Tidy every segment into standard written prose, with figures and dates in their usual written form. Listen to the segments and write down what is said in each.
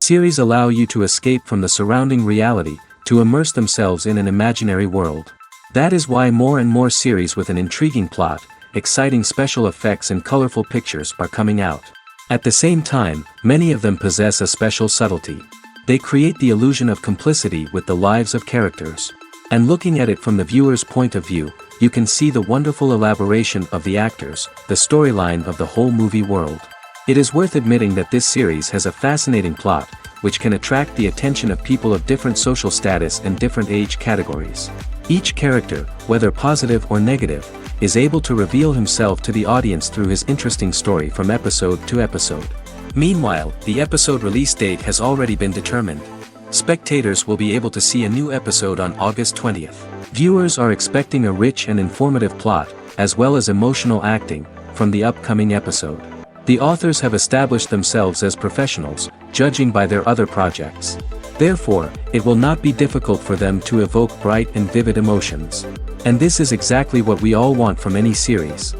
Series allow you to escape from the surrounding reality, to immerse themselves in an imaginary world. That is why more and more series with an intriguing plot, exciting special effects and colorful pictures are coming out. At the same time, many of them possess a special subtlety. They create the illusion of complicity with the lives of characters. And looking at it from the viewer's point of view, you can see the wonderful elaboration of the actors, the storyline of the whole movie world. It is worth admitting that this series has a fascinating plot, which can attract the attention of people of different social status and different age categories. Each character, whether positive or negative, is able to reveal himself to the audience through his interesting story from episode to episode. Meanwhile, the episode release date has already been determined. Spectators will be able to see a new episode on August 20th. Viewers are expecting a rich and informative plot, as well as emotional acting, from the upcoming episode. The authors have established themselves as professionals, judging by their other projects. Therefore, it will not be difficult for them to evoke bright and vivid emotions. And this is exactly what we all want from any series.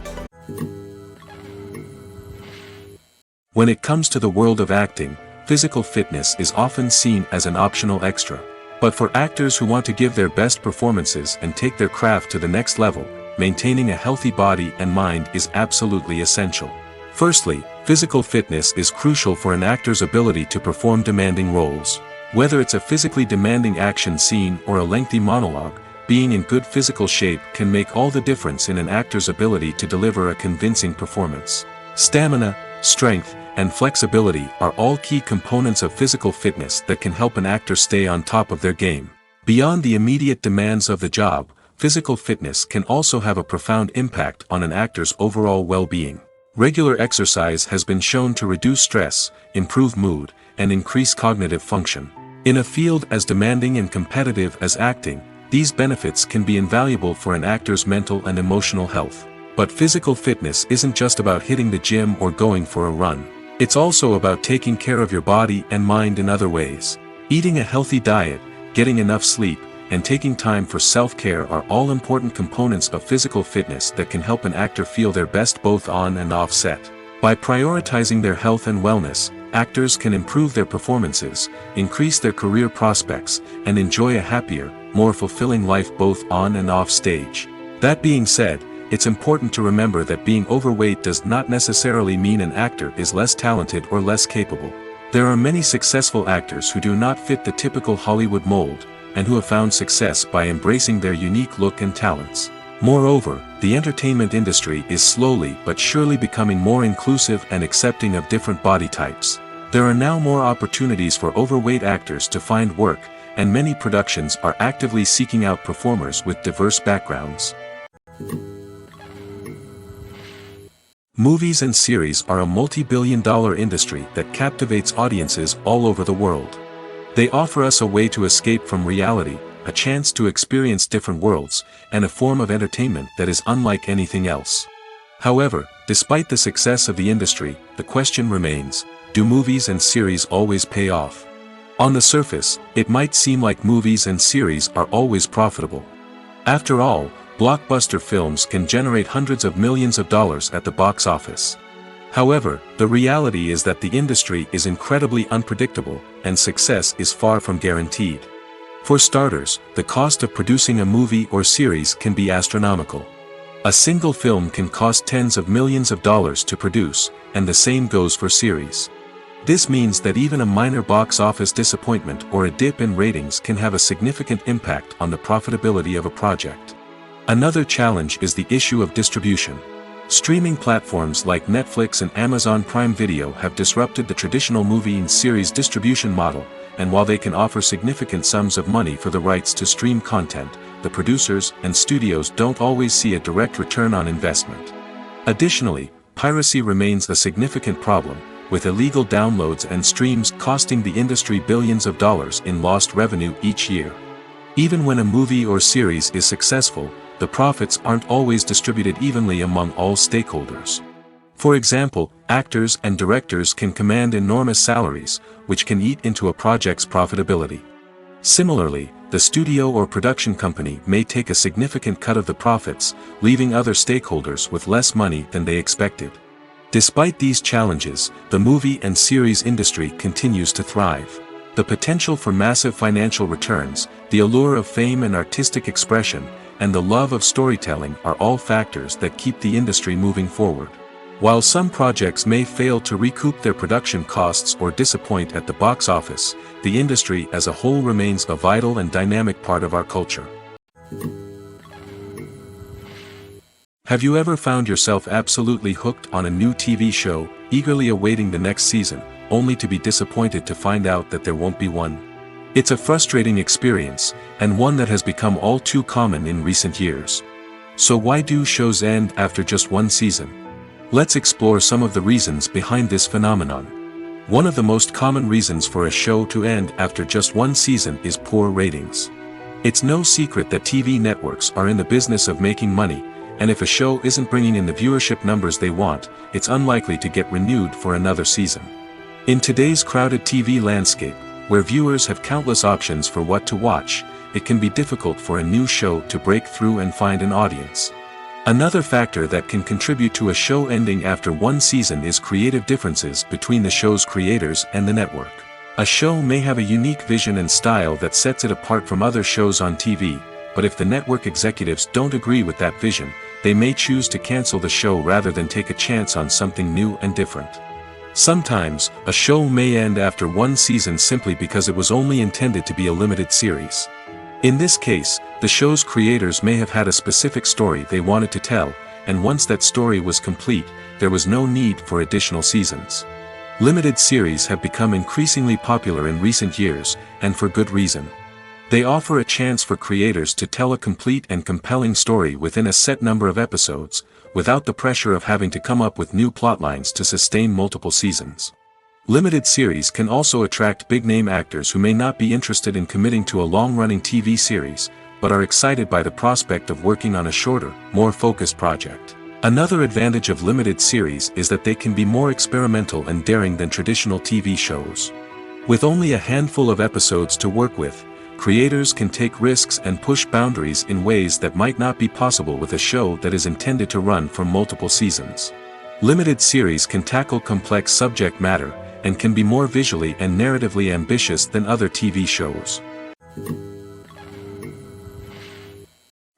When it comes to the world of acting, physical fitness is often seen as an optional extra. But for actors who want to give their best performances and take their craft to the next level, maintaining a healthy body and mind is absolutely essential. Firstly, physical fitness is crucial for an actor's ability to perform demanding roles. Whether it's a physically demanding action scene or a lengthy monologue, being in good physical shape can make all the difference in an actor's ability to deliver a convincing performance. Stamina, strength, and flexibility are all key components of physical fitness that can help an actor stay on top of their game. Beyond the immediate demands of the job, physical fitness can also have a profound impact on an actor's overall well-being. Regular exercise has been shown to reduce stress, improve mood, and increase cognitive function. In a field as demanding and competitive as acting, these benefits can be invaluable for an actor's mental and emotional health. But physical fitness isn't just about hitting the gym or going for a run. It's also about taking care of your body and mind in other ways. Eating a healthy diet, getting enough sleep, and taking time for self-care are all important components of physical fitness that can help an actor feel their best both on and off set. By prioritizing their health and wellness, actors can improve their performances, increase their career prospects, and enjoy a happier, more fulfilling life both on and off stage. That being said, it's important to remember that being overweight does not necessarily mean an actor is less talented or less capable. There are many successful actors who do not fit the typical Hollywood mold, and who have found success by embracing their unique look and talents. Moreover, the entertainment industry is slowly but surely becoming more inclusive and accepting of different body types. There are now more opportunities for overweight actors to find work, and many productions are actively seeking out performers with diverse backgrounds. Movies and series are a multi-billion-dollar industry that captivates audiences all over the world. They offer us a way to escape from reality, a chance to experience different worlds, and a form of entertainment that is unlike anything else. However, despite the success of the industry, the question remains, do movies and series always pay off? On the surface, it might seem like movies and series are always profitable. After all, blockbuster films can generate hundreds of millions of dollars at the box office. However, the reality is that the industry is incredibly unpredictable, and success is far from guaranteed. For starters, the cost of producing a movie or series can be astronomical. A single film can cost tens of millions of dollars to produce, and the same goes for series. This means that even a minor box office disappointment or a dip in ratings can have a significant impact on the profitability of a project. Another challenge is the issue of distribution. Streaming platforms like Netflix and Amazon Prime Video have disrupted the traditional movie and series distribution model, and while they can offer significant sums of money for the rights to stream content, the producers and studios don't always see a direct return on investment. Additionally, piracy remains a significant problem, with illegal downloads and streams costing the industry billions of dollars in lost revenue each year. Even when a movie or series is successful, the profits aren't always distributed evenly among all stakeholders. For example, actors and directors can command enormous salaries, which can eat into a project's profitability. Similarly, the studio or production company may take a significant cut of the profits, leaving other stakeholders with less money than they expected. Despite these challenges, the movie and series industry continues to thrive. The potential for massive financial returns, the allure of fame and artistic expression, and the love of storytelling are all factors that keep the industry moving forward. While some projects may fail to recoup their production costs or disappoint at the box office, the industry as a whole remains a vital and dynamic part of our culture. Have you ever found yourself absolutely hooked on a new TV show, eagerly awaiting the next season, only to be disappointed to find out that there won't be one? It's a frustrating experience, and one that has become all too common in recent years. So why do shows end after just one season? Let's explore some of the reasons behind this phenomenon. One of the most common reasons for a show to end after just one season is poor ratings. It's no secret that TV networks are in the business of making money, and if a show isn't bringing in the viewership numbers they want, it's unlikely to get renewed for another season. In today's crowded TV landscape, where viewers have countless options for what to watch, it can be difficult for a new show to break through and find an audience. Another factor that can contribute to a show ending after one season is creative differences between the show's creators and the network. A show may have a unique vision and style that sets it apart from other shows on TV, but if the network executives don't agree with that vision, they may choose to cancel the show rather than take a chance on something new and different. Sometimes, a show may end after one season simply because it was only intended to be a limited series. In this case, the show's creators may have had a specific story they wanted to tell, and once that story was complete, there was no need for additional seasons. Limited series have become increasingly popular in recent years, and for good reason. They offer a chance for creators to tell a complete and compelling story within a set number of episodes, without the pressure of having to come up with new plotlines to sustain multiple seasons. Limited series can also attract big-name actors who may not be interested in committing to a long-running TV series, but are excited by the prospect of working on a shorter, more focused project. Another advantage of limited series is that they can be more experimental and daring than traditional TV shows. With only a handful of episodes to work with, creators can take risks and push boundaries in ways that might not be possible with a show that is intended to run for multiple seasons. Limited series can tackle complex subject matter, and can be more visually and narratively ambitious than other TV shows.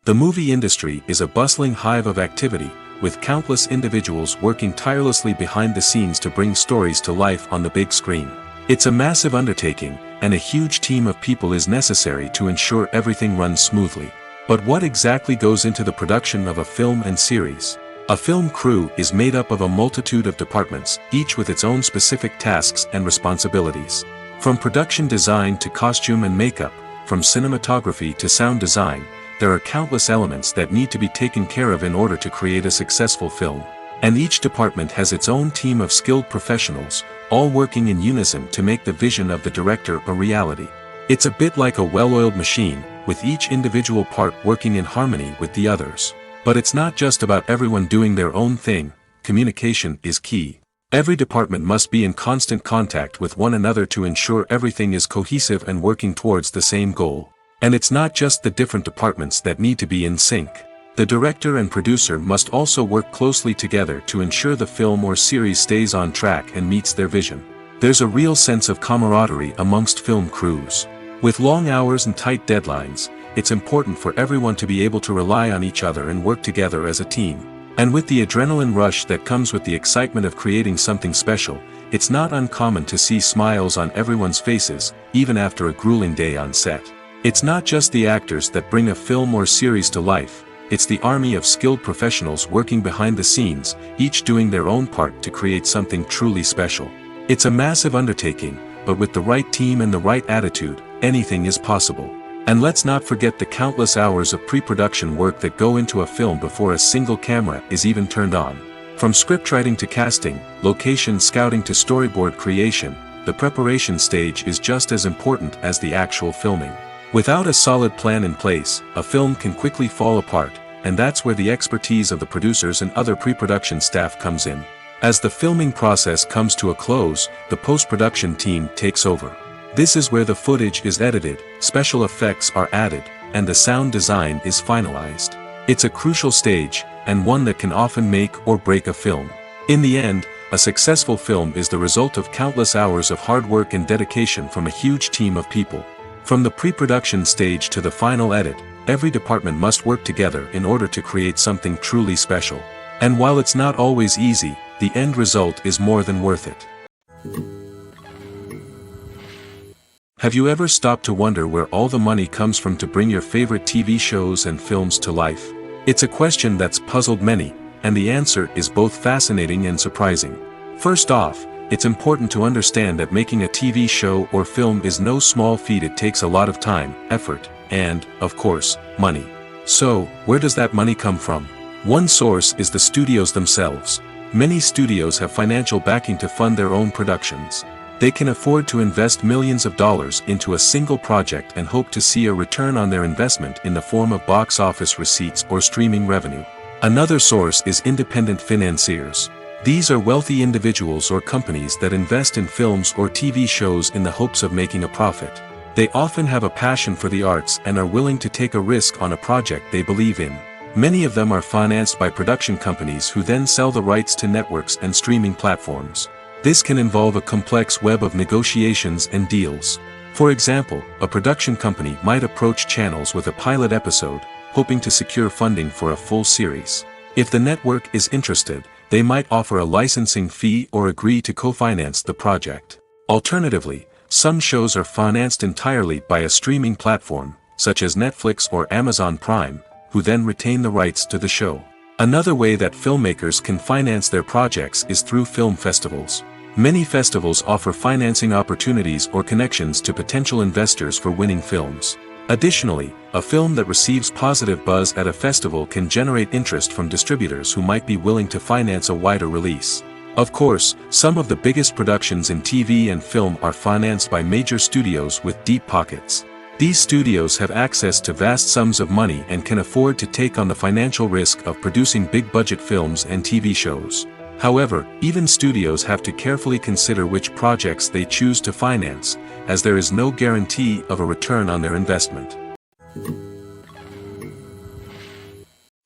The movie industry is a bustling hive of activity, with countless individuals working tirelessly behind the scenes to bring stories to life on the big screen. It's a massive undertaking, and a huge team of people is necessary to ensure everything runs smoothly. But what exactly goes into the production of a film and series? A film crew is made up of a multitude of departments, each with its own specific tasks and responsibilities. From production design to costume and makeup, from cinematography to sound design, there are countless elements that need to be taken care of in order to create a successful film. And each department has its own team of skilled professionals, all working in unison to make the vision of the director a reality. It's a bit like a well-oiled machine, with each individual part working in harmony with the others. But it's not just about everyone doing their own thing. Communication is key. Every department must be in constant contact with one another to ensure everything is cohesive and working towards the same goal. And it's not just the different departments that need to be in sync. The director and producer must also work closely together to ensure the film or series stays on track and meets their vision. There's a real sense of camaraderie amongst film crews. With long hours and tight deadlines, it's important for everyone to be able to rely on each other and work together as a team. And with the adrenaline rush that comes with the excitement of creating something special, it's not uncommon to see smiles on everyone's faces, even after a grueling day on set. It's not just the actors that bring a film or series to life, it's the army of skilled professionals working behind the scenes, each doing their own part to create something truly special. It's a massive undertaking, but with the right team and the right attitude, anything is possible. And let's not forget the countless hours of pre-production work that go into a film before a single camera is even turned on. From scriptwriting to casting, location scouting to storyboard creation, the preparation stage is just as important as the actual filming. Without a solid plan in place, a film can quickly fall apart, and that's where the expertise of the producers and other pre-production staff comes in. As the filming process comes to a close, the post-production team takes over. This is where the footage is edited, special effects are added, and the sound design is finalized. It's a crucial stage, and one that can often make or break a film. In the end, a successful film is the result of countless hours of hard work and dedication from a huge team of people. From the pre-production stage to the final edit, every department must work together in order to create something truly special. And while it's not always easy, the end result is more than worth it. Have you ever stopped to wonder where all the money comes from to bring your favorite TV shows and films to life? It's a question that's puzzled many, and the answer is both fascinating and surprising. First off, it's important to understand that making a TV show or film is no small feat. It takes a lot of time, effort, and, of course, money. So, where does that money come from? One source is the studios themselves. Many studios have financial backing to fund their own productions. They can afford to invest millions of dollars into a single project and hope to see a return on their investment in the form of box office receipts or streaming revenue. Another source is independent financiers. These are wealthy individuals or companies that invest in films or TV shows in the hopes of making a profit. They often have a passion for the arts and are willing to take a risk on a project they believe in. Many of them are financed by production companies who then sell the rights to networks and streaming platforms. This can involve a complex web of negotiations and deals. For example, a production company might approach channels with a pilot episode, hoping to secure funding for a full series. If the network is interested, they might offer a licensing fee or agree to co-finance the project. Alternatively, some shows are financed entirely by a streaming platform, such as Netflix or Amazon Prime, who then retain the rights to the show. Another way that filmmakers can finance their projects is through film festivals. Many festivals offer financing opportunities or connections to potential investors for winning films. Additionally, a film that receives positive buzz at a festival can generate interest from distributors who might be willing to finance a wider release. Of course, some of the biggest productions in TV and film are financed by major studios with deep pockets. These studios have access to vast sums of money and can afford to take on the financial risk of producing big-budget films and TV shows. However, even studios have to carefully consider which projects they choose to finance, as there is no guarantee of a return on their investment.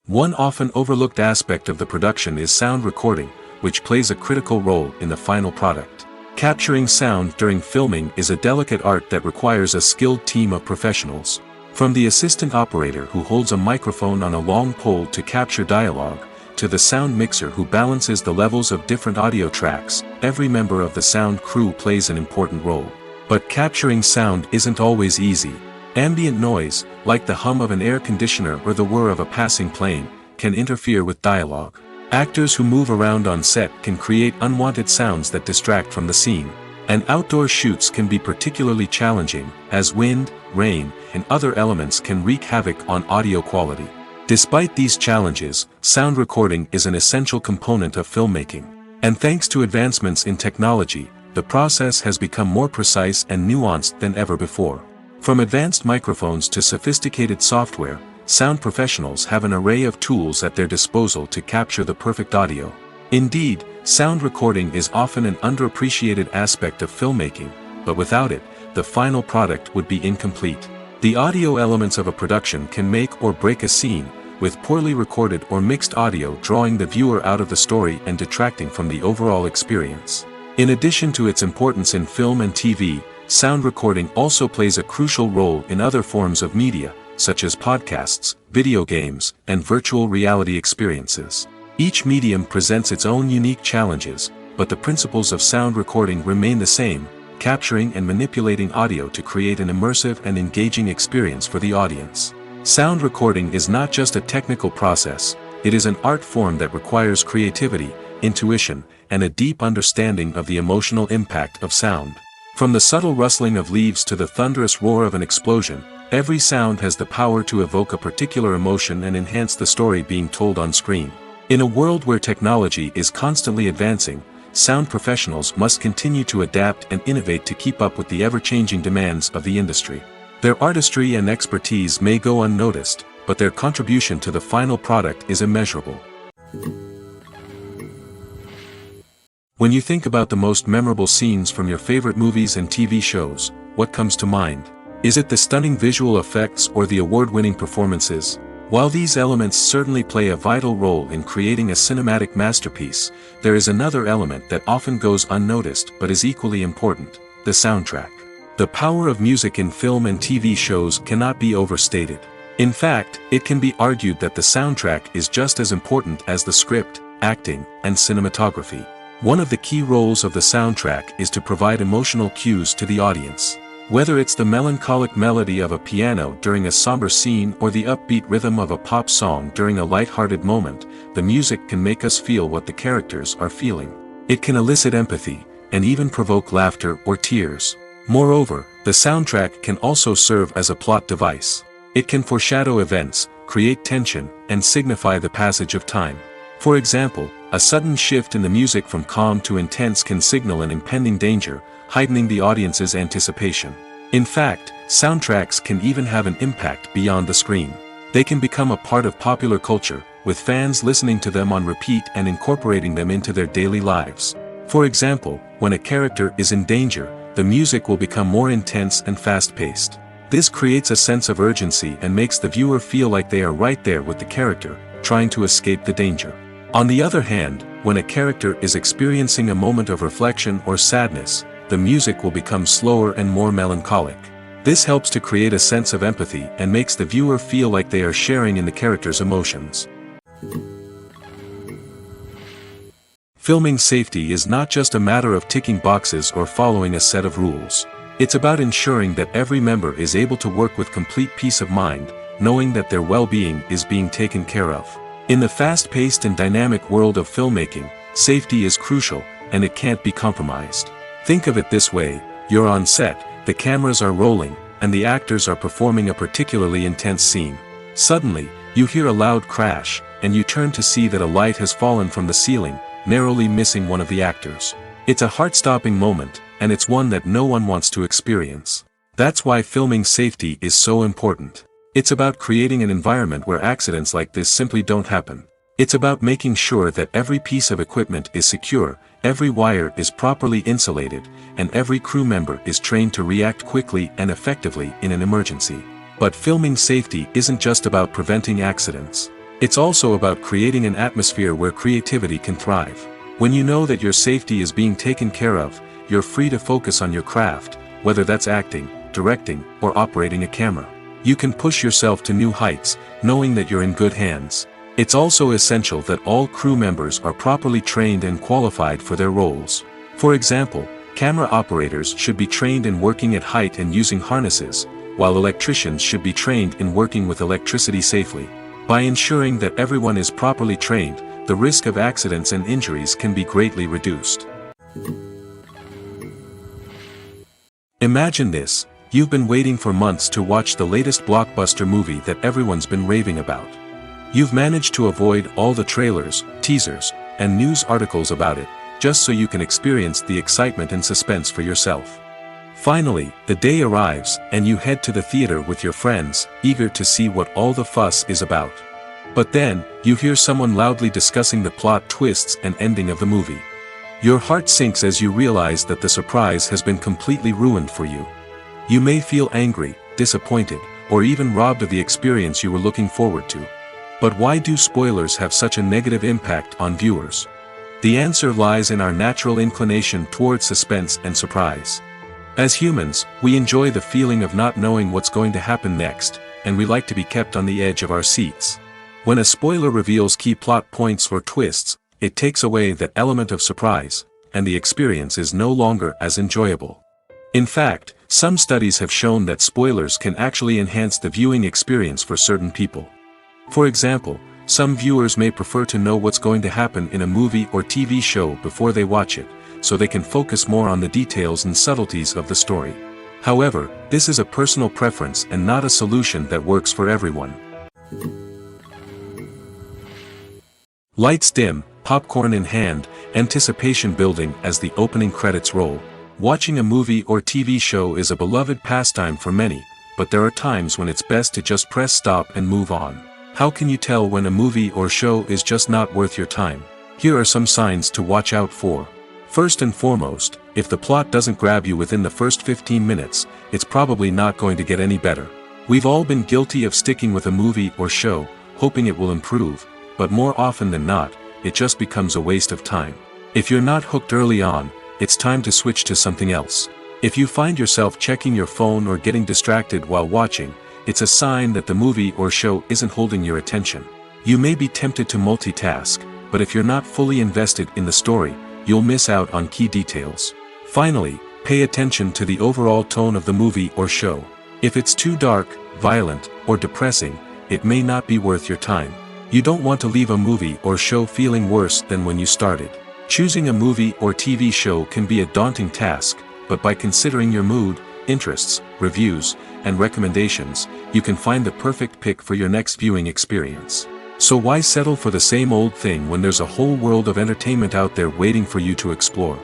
One often overlooked aspect of the production is sound recording, which plays a critical role in the final product. Capturing sound during filming is a delicate art that requires a skilled team of professionals. From the assistant operator who holds a microphone on a long pole to capture dialogue, to the sound mixer who balances the levels of different audio tracks, every member of the sound crew plays an important role. But capturing sound isn't always easy. Ambient noise, like the hum of an air conditioner or the whir of a passing plane, can interfere with dialogue. Actors who move around on set can create unwanted sounds that distract from the scene. And outdoor shoots can be particularly challenging, as wind, rain, and other elements can wreak havoc on audio quality. Despite these challenges, sound recording is an essential component of filmmaking. And thanks to advancements in technology, the process has become more precise and nuanced than ever before. From advanced microphones to sophisticated software, sound professionals have an array of tools at their disposal to capture the perfect audio. Indeed, sound recording is often an underappreciated aspect of filmmaking, but without it, the final product would be incomplete. The audio elements of a production can make or break a scene, with poorly recorded or mixed audio drawing the viewer out of the story and detracting from the overall experience. In addition to its importance in film and TV, sound recording also plays a crucial role in other forms of media, such as podcasts, video games, and virtual reality experiences. Each medium presents its own unique challenges, but the principles of sound recording remain the same: capturing and manipulating audio to create an immersive and engaging experience for the audience. Sound recording is not just a technical process, it is an art form that requires creativity, intuition, and a deep understanding of the emotional impact of sound. From the subtle rustling of leaves to the thunderous roar of an explosion, every sound has the power to evoke a particular emotion and enhance the story being told on screen. In a world where technology is constantly advancing, sound professionals must continue to adapt and innovate to keep up with the ever-changing demands of the industry. Their artistry and expertise may go unnoticed, but their contribution to the final product is immeasurable. When you think about the most memorable scenes from your favorite movies and TV shows, what comes to mind? Is it the stunning visual effects or the award-winning performances? While these elements certainly play a vital role in creating a cinematic masterpiece, there is another element that often goes unnoticed but is equally important: the soundtrack. The power of music in film and TV shows cannot be overstated. In fact, it can be argued that the soundtrack is just as important as the script, acting, and cinematography. One of the key roles of the soundtrack is to provide emotional cues to the audience. Whether it's the melancholic melody of a piano during a somber scene or the upbeat rhythm of a pop song during a light-hearted moment, the music can make us feel what the characters are feeling. It can elicit empathy, and even provoke laughter or tears. Moreover, the soundtrack can also serve as a plot device. It can foreshadow events, create tension, and signify the passage of time. For example, a sudden shift in the music from calm to intense can signal an impending danger, heightening the audience's anticipation. In fact, soundtracks can even have an impact beyond the screen. They can become a part of popular culture, with fans listening to them on repeat and incorporating them into their daily lives. For example, when a character is in danger, the music will become more intense and fast-paced. This creates a sense of urgency and makes the viewer feel like they are right there with the character, trying to escape the danger. On the other hand, when a character is experiencing a moment of reflection or sadness, the music will become slower and more melancholic. This helps to create a sense of empathy and makes the viewer feel like they are sharing in the character's emotions. Filming safety is not just a matter of ticking boxes or following a set of rules. It's about ensuring that every member is able to work with complete peace of mind, knowing that their well-being is being taken care of. In the fast-paced and dynamic world of filmmaking, safety is crucial, and it can't be compromised. Think of it this way: you're on set, the cameras are rolling, and the actors are performing a particularly intense scene. Suddenly, you hear a loud crash, and you turn to see that a light has fallen from the ceiling, narrowly missing one of the actors. It's a heart-stopping moment, and it's one that no one wants to experience. That's why filming safety is so important. It's about creating an environment where accidents like this simply don't happen. It's about making sure that every piece of equipment is secure, every wire is properly insulated, and every crew member is trained to react quickly and effectively in an emergency. But filming safety isn't just about preventing accidents. It's also about creating an atmosphere where creativity can thrive. When you know that your safety is being taken care of, you're free to focus on your craft, whether that's acting, directing, or operating a camera. You can push yourself to new heights, knowing that you're in good hands. It's also essential that all crew members are properly trained and qualified for their roles. For example, camera operators should be trained in working at height and using harnesses, while electricians should be trained in working with electricity safely. By ensuring that everyone is properly trained, the risk of accidents and injuries can be greatly reduced. Imagine this: you've been waiting for months to watch the latest blockbuster movie that everyone's been raving about. You've managed to avoid all the trailers, teasers, and news articles about it, just so you can experience the excitement and suspense for yourself. Finally, the day arrives, and you head to the theater with your friends, eager to see what all the fuss is about. But then, you hear someone loudly discussing the plot twists and ending of the movie. Your heart sinks as you realize that the surprise has been completely ruined for you. You may feel angry, disappointed, or even robbed of the experience you were looking forward to. But why do spoilers have such a negative impact on viewers? The answer lies in our natural inclination towards suspense and surprise. As humans, we enjoy the feeling of not knowing what's going to happen next, and we like to be kept on the edge of our seats. When a spoiler reveals key plot points or twists, it takes away that element of surprise, and the experience is no longer as enjoyable. In fact, some studies have shown that spoilers can actually enhance the viewing experience for certain people. For example, some viewers may prefer to know what's going to happen in a movie or TV show before they watch it, so they can focus more on the details and subtleties of the story. However, this is a personal preference and not a solution that works for everyone. Lights dim, popcorn in hand, anticipation building as the opening credits roll. Watching a movie or TV show is a beloved pastime for many, but there are times when it's best to just press stop and move on. How can you tell when a movie or show is just not worth your time? Here are some signs to watch out for. First and foremost, if the plot doesn't grab you within the first 15 minutes, it's probably not going to get any better. We've all been guilty of sticking with a movie or show, hoping it will improve, but more often than not, it just becomes a waste of time. If you're not hooked early on, it's time to switch to something else. If you find yourself checking your phone or getting distracted while watching, it's a sign that the movie or show isn't holding your attention. You may be tempted to multitask, but if you're not fully invested in the story, you'll miss out on key details. Finally, pay attention to the overall tone of the movie or show. If it's too dark, violent, or depressing, it may not be worth your time. You don't want to leave a movie or show feeling worse than when you started. Choosing a movie or TV show can be a daunting task, but by considering your mood, interests, reviews, and recommendations, you can find the perfect pick for your next viewing experience. So why settle for the same old thing when there's a whole world of entertainment out there waiting for you to explore?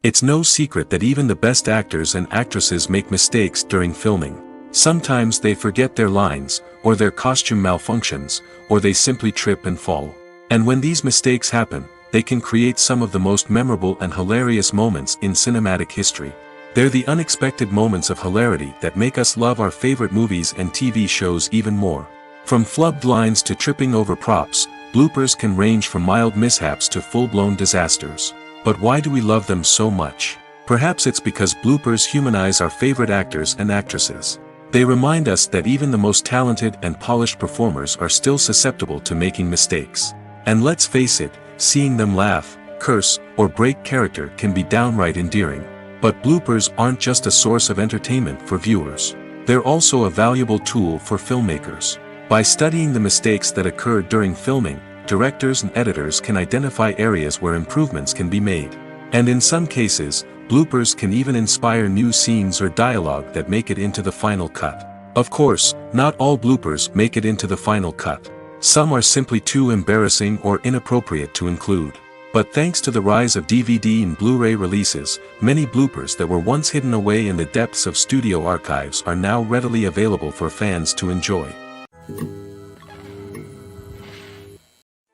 It's no secret that even the best actors and actresses make mistakes during filming. Sometimes they forget their lines, or their costume malfunctions, or they simply trip and fall. And when these mistakes happen, they can create some of the most memorable and hilarious moments in cinematic history. They're the unexpected moments of hilarity that make us love our favorite movies and TV shows even more. From flubbed lines to tripping over props, bloopers can range from mild mishaps to full-blown disasters. But why do we love them so much? Perhaps it's because bloopers humanize our favorite actors and actresses. They remind us that even the most talented and polished performers are still susceptible to making mistakes. And let's face it, seeing them laugh, curse, or break character can be downright endearing. But bloopers aren't just a source of entertainment for viewers. They're also a valuable tool for filmmakers. By studying the mistakes that occur during filming, directors and editors can identify areas where improvements can be made. And in some cases, bloopers can even inspire new scenes or dialogue that make it into the final cut. Of course, not all bloopers make it into the final cut. Some are simply too embarrassing or inappropriate to include. But thanks to the rise of DVD and Blu-ray releases, many bloopers that were once hidden away in the depths of studio archives are now readily available for fans to enjoy.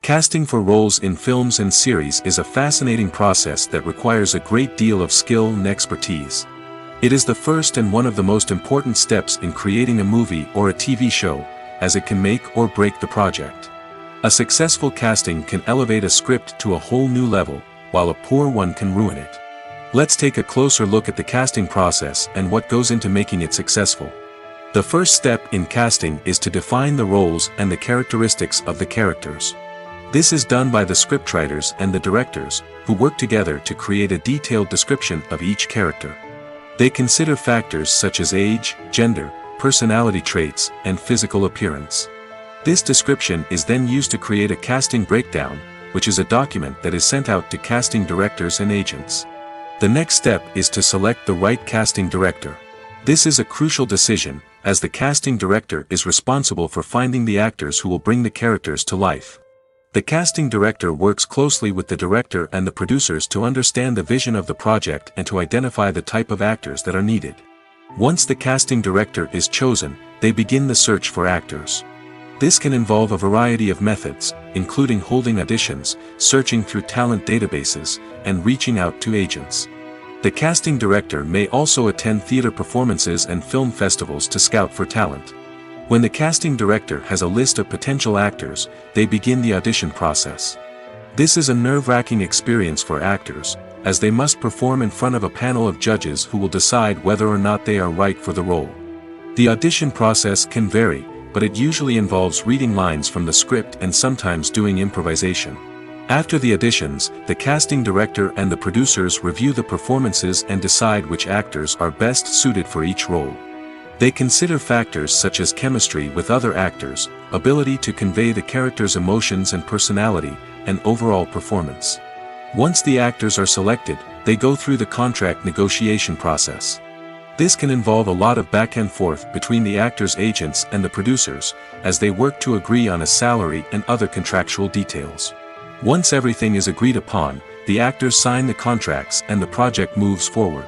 Casting for roles in films and series is a fascinating process that requires a great deal of skill and expertise. It is the first and one of the most important steps in creating a movie or a TV show, as it can make or break the project. A successful casting can elevate a script to a whole new level, while a poor one can ruin it. Let's take a closer look at the casting process and what goes into making it successful. The first step in casting is to define the roles and the characteristics of the characters. This is done by the scriptwriters and the directors, who work together to create a detailed description of each character. They consider factors such as age, gender, personality traits, and physical appearance. This description is then used to create a casting breakdown, which is a document that is sent out to casting directors and agents. The next step is to select the right casting director. This is a crucial decision, as the casting director is responsible for finding the actors who will bring the characters to life. The casting director works closely with the director and the producers to understand the vision of the project and to identify the type of actors that are needed. Once the casting director is chosen, they begin the search for actors. This can involve a variety of methods, including holding auditions, searching through talent databases, and reaching out to agents. The casting director may also attend theater performances and film festivals to scout for talent. When the casting director has a list of potential actors, they begin the audition process. This is a nerve-wracking experience for actors, as they must perform in front of a panel of judges who will decide whether or not they are right for the role. The audition process can vary, but it usually involves reading lines from the script and sometimes doing improvisation. After the auditions, the casting director and the producers review the performances and decide which actors are best suited for each role. They consider factors such as chemistry with other actors, ability to convey the character's emotions and personality, and overall performance. Once the actors are selected, they go through the contract negotiation process. This can involve a lot of back and forth between the actors' agents and the producers, as they work to agree on a salary and other contractual details. Once everything is agreed upon, the actors sign the contracts and the project moves forward.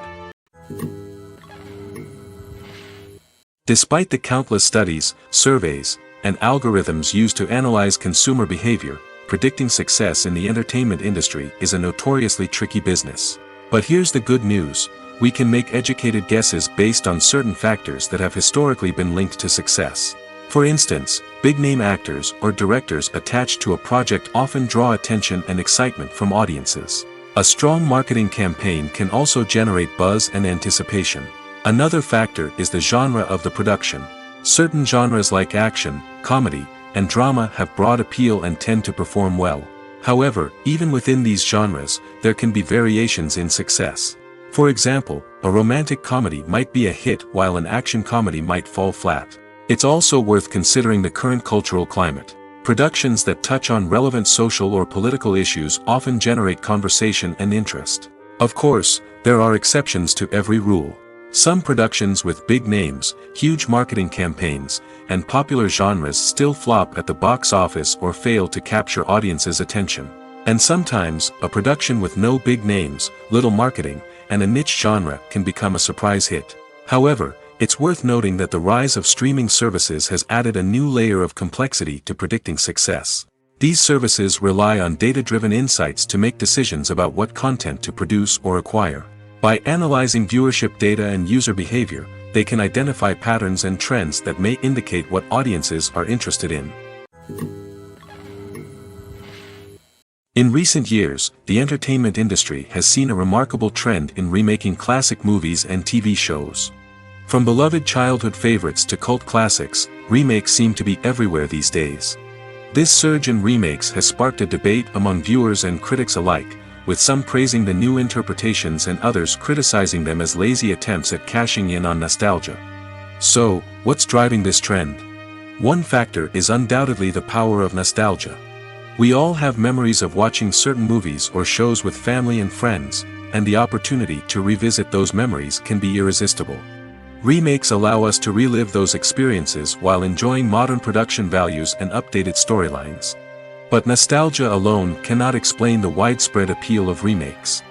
Despite the countless studies, surveys, and algorithms used to analyze consumer behavior, predicting success in the entertainment industry is a notoriously tricky business. But here's the good news: we can make educated guesses based on certain factors that have historically been linked to success. For instance, big-name actors or directors attached to a project often draw attention and excitement from audiences. A strong marketing campaign can also generate buzz and anticipation. Another factor is the genre of the production. Certain genres like action, comedy, and drama have broad appeal and tend to perform well. However, even within these genres, there can be variations in success. For example, a romantic comedy might be a hit while an action comedy might fall flat. It's also worth considering the current cultural climate. Productions that touch on relevant social or political issues often generate conversation and interest. Of course, there are exceptions to every rule. Some productions with big names, huge marketing campaigns, and popular genres still flop at the box office or fail to capture audiences' attention. And sometimes, a production with no big names, little marketing, and a niche genre can become a surprise hit. However, it's worth noting that the rise of streaming services has added a new layer of complexity to predicting success. These services rely on data-driven insights to make decisions about what content to produce or acquire. By analyzing viewership data and user behavior, they can identify patterns and trends that may indicate what audiences are interested in. In recent years, the entertainment industry has seen a remarkable trend in remaking classic movies and TV shows. From beloved childhood favorites to cult classics, remakes seem to be everywhere these days. This surge in remakes has sparked a debate among viewers and critics alike, with some praising the new interpretations and others criticizing them as lazy attempts at cashing in on nostalgia. So, what's driving this trend? One factor is undoubtedly the power of nostalgia. We all have memories of watching certain movies or shows with family and friends, and the opportunity to revisit those memories can be irresistible. Remakes allow us to relive those experiences while enjoying modern production values and updated storylines. But nostalgia alone cannot explain the widespread appeal of remakes.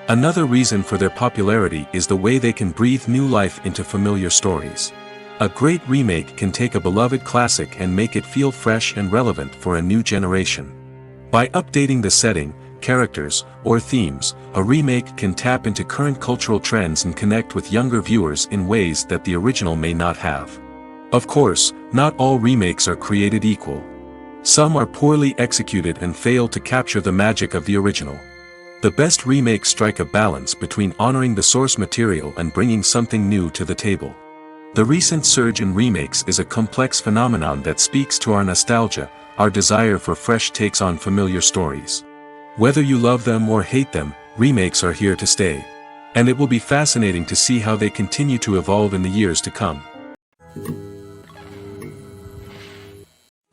Another reason for their popularity is the way they can breathe new life into familiar stories. A great remake can take a beloved classic and make it feel fresh and relevant for a new generation. By updating the setting, characters, or themes, a remake can tap into current cultural trends and connect with younger viewers in ways that the original may not have. Of course, not all remakes are created equal. Some are poorly executed and fail to capture the magic of the original. The best remakes strike a balance between honoring the source material and bringing something new to the table. The recent surge in remakes is a complex phenomenon that speaks to our nostalgia, our desire for fresh takes on familiar stories. Whether you love them or hate them, remakes are here to stay. And it will be fascinating to see how they continue to evolve in the years to come.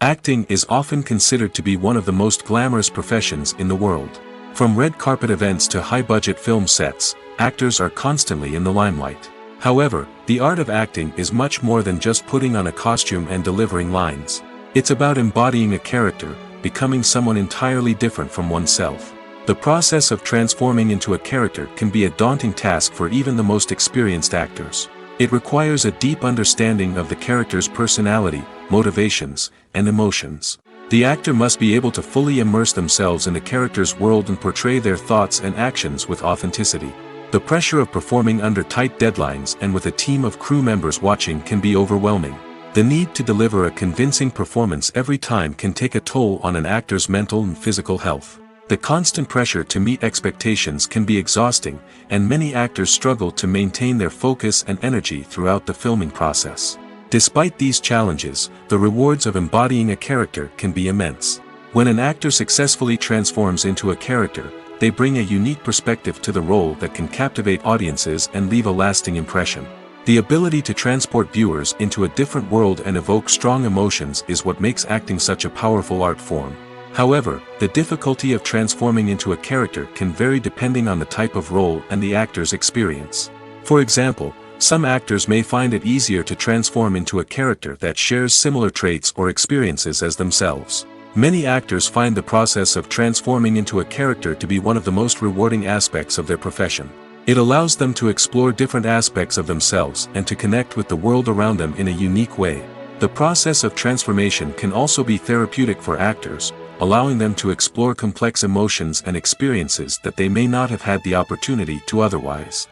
Acting is often considered to be one of the most glamorous professions in the world. From red carpet events to high-budget film sets, actors are constantly in the limelight. However, the art of acting is much more than just putting on a costume and delivering lines. It's about embodying a character, becoming someone entirely different from oneself. The process of transforming into a character can be a daunting task for even the most experienced actors. It requires a deep understanding of the character's personality, motivations, and emotions. The actor must be able to fully immerse themselves in the character's world and portray their thoughts and actions with authenticity. The pressure of performing under tight deadlines and with a team of crew members watching can be overwhelming. The need to deliver a convincing performance every time can take a toll on an actor's mental and physical health. The constant pressure to meet expectations can be exhausting, and many actors struggle to maintain their focus and energy throughout the filming process. Despite these challenges, the rewards of embodying a character can be immense. When an actor successfully transforms into a character, they bring a unique perspective to the role that can captivate audiences and leave a lasting impression. The ability to transport viewers into a different world and evoke strong emotions is what makes acting such a powerful art form. However, the difficulty of transforming into a character can vary depending on the type of role and the actor's experience. For example, some actors may find it easier to transform into a character that shares similar traits or experiences as themselves. Many actors find the process of transforming into a character to be one of the most rewarding aspects of their profession. It allows them to explore different aspects of themselves and to connect with the world around them in a unique way. The process of transformation can also be therapeutic for actors, allowing them to explore complex emotions and experiences that they may not have had the opportunity to otherwise.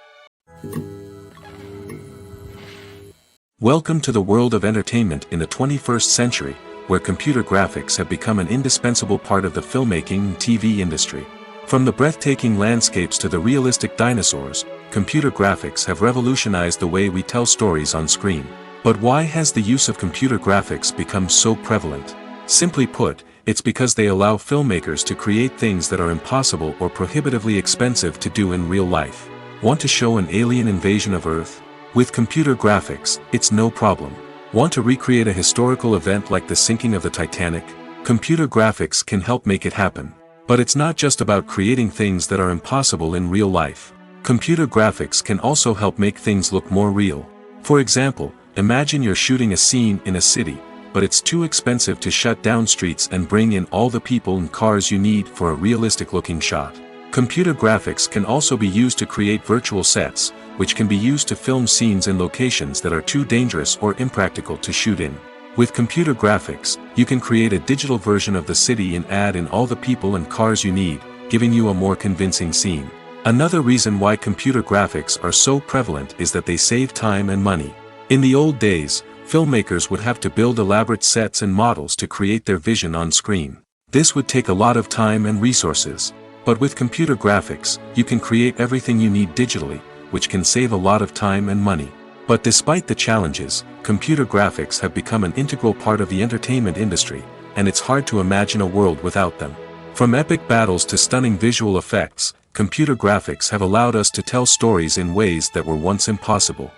Welcome to the world of entertainment in the 21st century, where computer graphics have become an indispensable part of the filmmaking and TV industry. From the breathtaking landscapes to the realistic dinosaurs, computer graphics have revolutionized the way we tell stories on screen. But why has the use of computer graphics become so prevalent? Simply put, it's because they allow filmmakers to create things that are impossible or prohibitively expensive to do in real life. Want to show an alien invasion of Earth? With computer graphics, it's no problem. Want to recreate a historical event like the sinking of the Titanic? Computer graphics can help make it happen. But it's not just about creating things that are impossible in real life. Computer graphics can also help make things look more real. For example, imagine you're shooting a scene in a city, but it's too expensive to shut down streets and bring in all the people and cars you need for a realistic-looking shot. Computer graphics can also be used to create virtual sets, which can be used to film scenes in locations that are too dangerous or impractical to shoot in. With computer graphics, you can create a digital version of the city and add in all the people and cars you need, giving you a more convincing scene. Another reason why computer graphics are so prevalent is that they save time and money. In the old days, filmmakers would have to build elaborate sets and models to create their vision on screen. This would take a lot of time and resources. But with computer graphics, you can create everything you need digitally, which can save a lot of time and money. But despite the challenges, computer graphics have become an integral part of the entertainment industry, and it's hard to imagine a world without them. From epic battles to stunning visual effects, computer graphics have allowed us to tell stories in ways that were once impossible.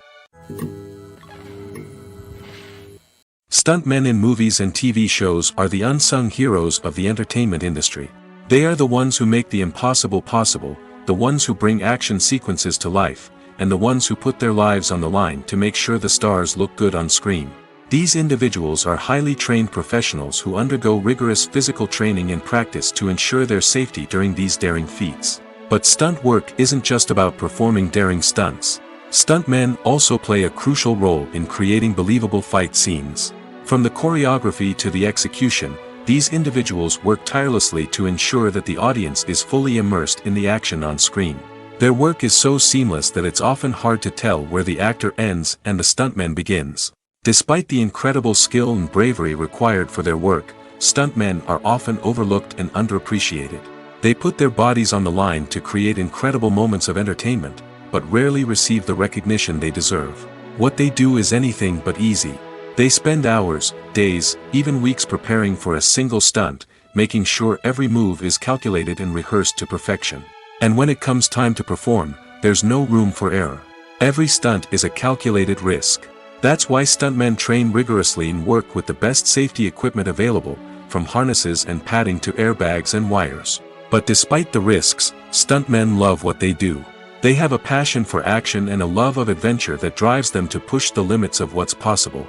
Stuntmen in movies and TV shows are the unsung heroes of the entertainment industry. They are the ones who make the impossible possible, the ones who bring action sequences to life, and the ones who put their lives on the line to make sure the stars look good on screen. These individuals are highly trained professionals who undergo rigorous physical training and practice to ensure their safety during these daring feats. But stunt work isn't just about performing daring stunts. Stuntmen also play a crucial role in creating believable fight scenes. From the choreography to the execution, these individuals work tirelessly to ensure that the audience is fully immersed in the action on screen. Their work is so seamless that it's often hard to tell where the actor ends and the stuntman begins. Despite the incredible skill and bravery required for their work, stuntmen are often overlooked and underappreciated. They put their bodies on the line to create incredible moments of entertainment, but rarely receive the recognition they deserve. What they do is anything but easy. They spend hours, days, even weeks preparing for a single stunt, making sure every move is calculated and rehearsed to perfection. And when it comes time to perform, there's no room for error. Every stunt is a calculated risk. That's why stuntmen train rigorously and work with the best safety equipment available, from harnesses and padding to airbags and wires. But despite the risks, stuntmen love what they do. They have a passion for action and a love of adventure that drives them to push the limits of what's possible.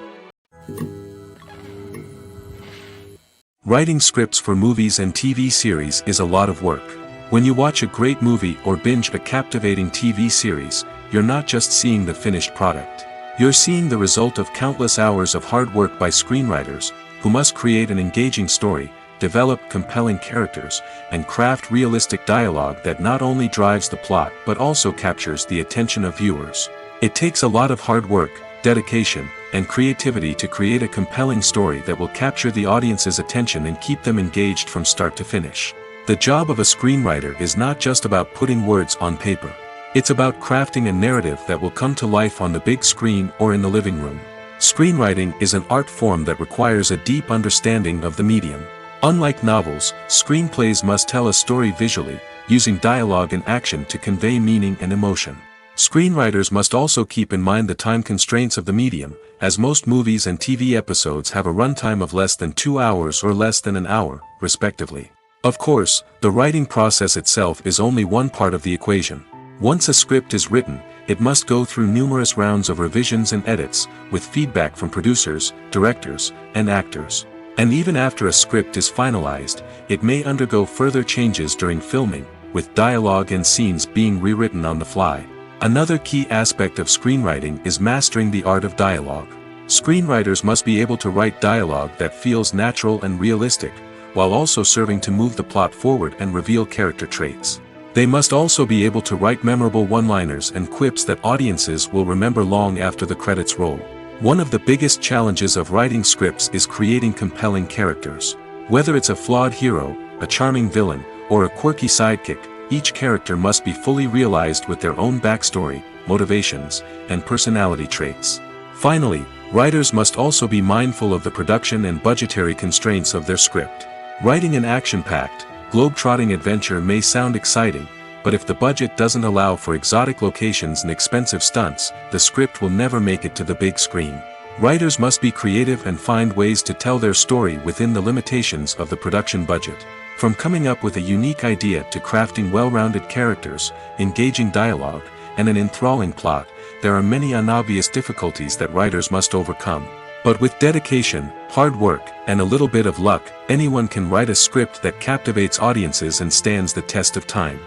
Writing scripts for movies and TV series is a lot of work. When you watch a great movie or binge a captivating TV series, you're not just seeing the finished product. You're seeing the result of countless hours of hard work by screenwriters, who must create an engaging story, develop compelling characters, and craft realistic dialogue that not only drives the plot but also captures the attention of viewers. It takes a lot of hard work, dedication, and creativity to create a compelling story that will capture the audience's attention and keep them engaged from start to finish. The job of a screenwriter is not just about putting words on paper. It's about crafting a narrative that will come to life on the big screen or in the living room. Screenwriting is an art form that requires a deep understanding of the medium. Unlike novels, screenplays must tell a story visually, using dialogue and action to convey meaning and emotion. Screenwriters must also keep in mind the time constraints of the medium, as most movies and TV episodes have a runtime of less than 2 hours or less than an hour, respectively. Of course, the writing process itself is only one part of the equation. Once a script is written, it must go through numerous rounds of revisions and edits, with feedback from producers, directors, and actors. And even after a script is finalized, it may undergo further changes during filming, with dialogue and scenes being rewritten on the fly. Another key aspect of screenwriting is mastering the art of dialogue. Screenwriters must be able to write dialogue that feels natural and realistic, while also serving to move the plot forward and reveal character traits. They must also be able to write memorable one-liners and quips that audiences will remember long after the credits roll. One of the biggest challenges of writing scripts is creating compelling characters. Whether it's a flawed hero, a charming villain, or a quirky sidekick, each character must be fully realized with their own backstory, motivations, and personality traits. Finally, writers must also be mindful of the production and budgetary constraints of their script. Writing an action-packed, globe-trotting adventure may sound exciting, but if the budget doesn't allow for exotic locations and expensive stunts, the script will never make it to the big screen. Writers must be creative and find ways to tell their story within the limitations of the production budget. From coming up with a unique idea to crafting well-rounded characters, engaging dialogue, and an enthralling plot, there are many unobvious difficulties that writers must overcome. But with dedication, hard work, and a little bit of luck, anyone can write a script that captivates audiences and stands the test of time.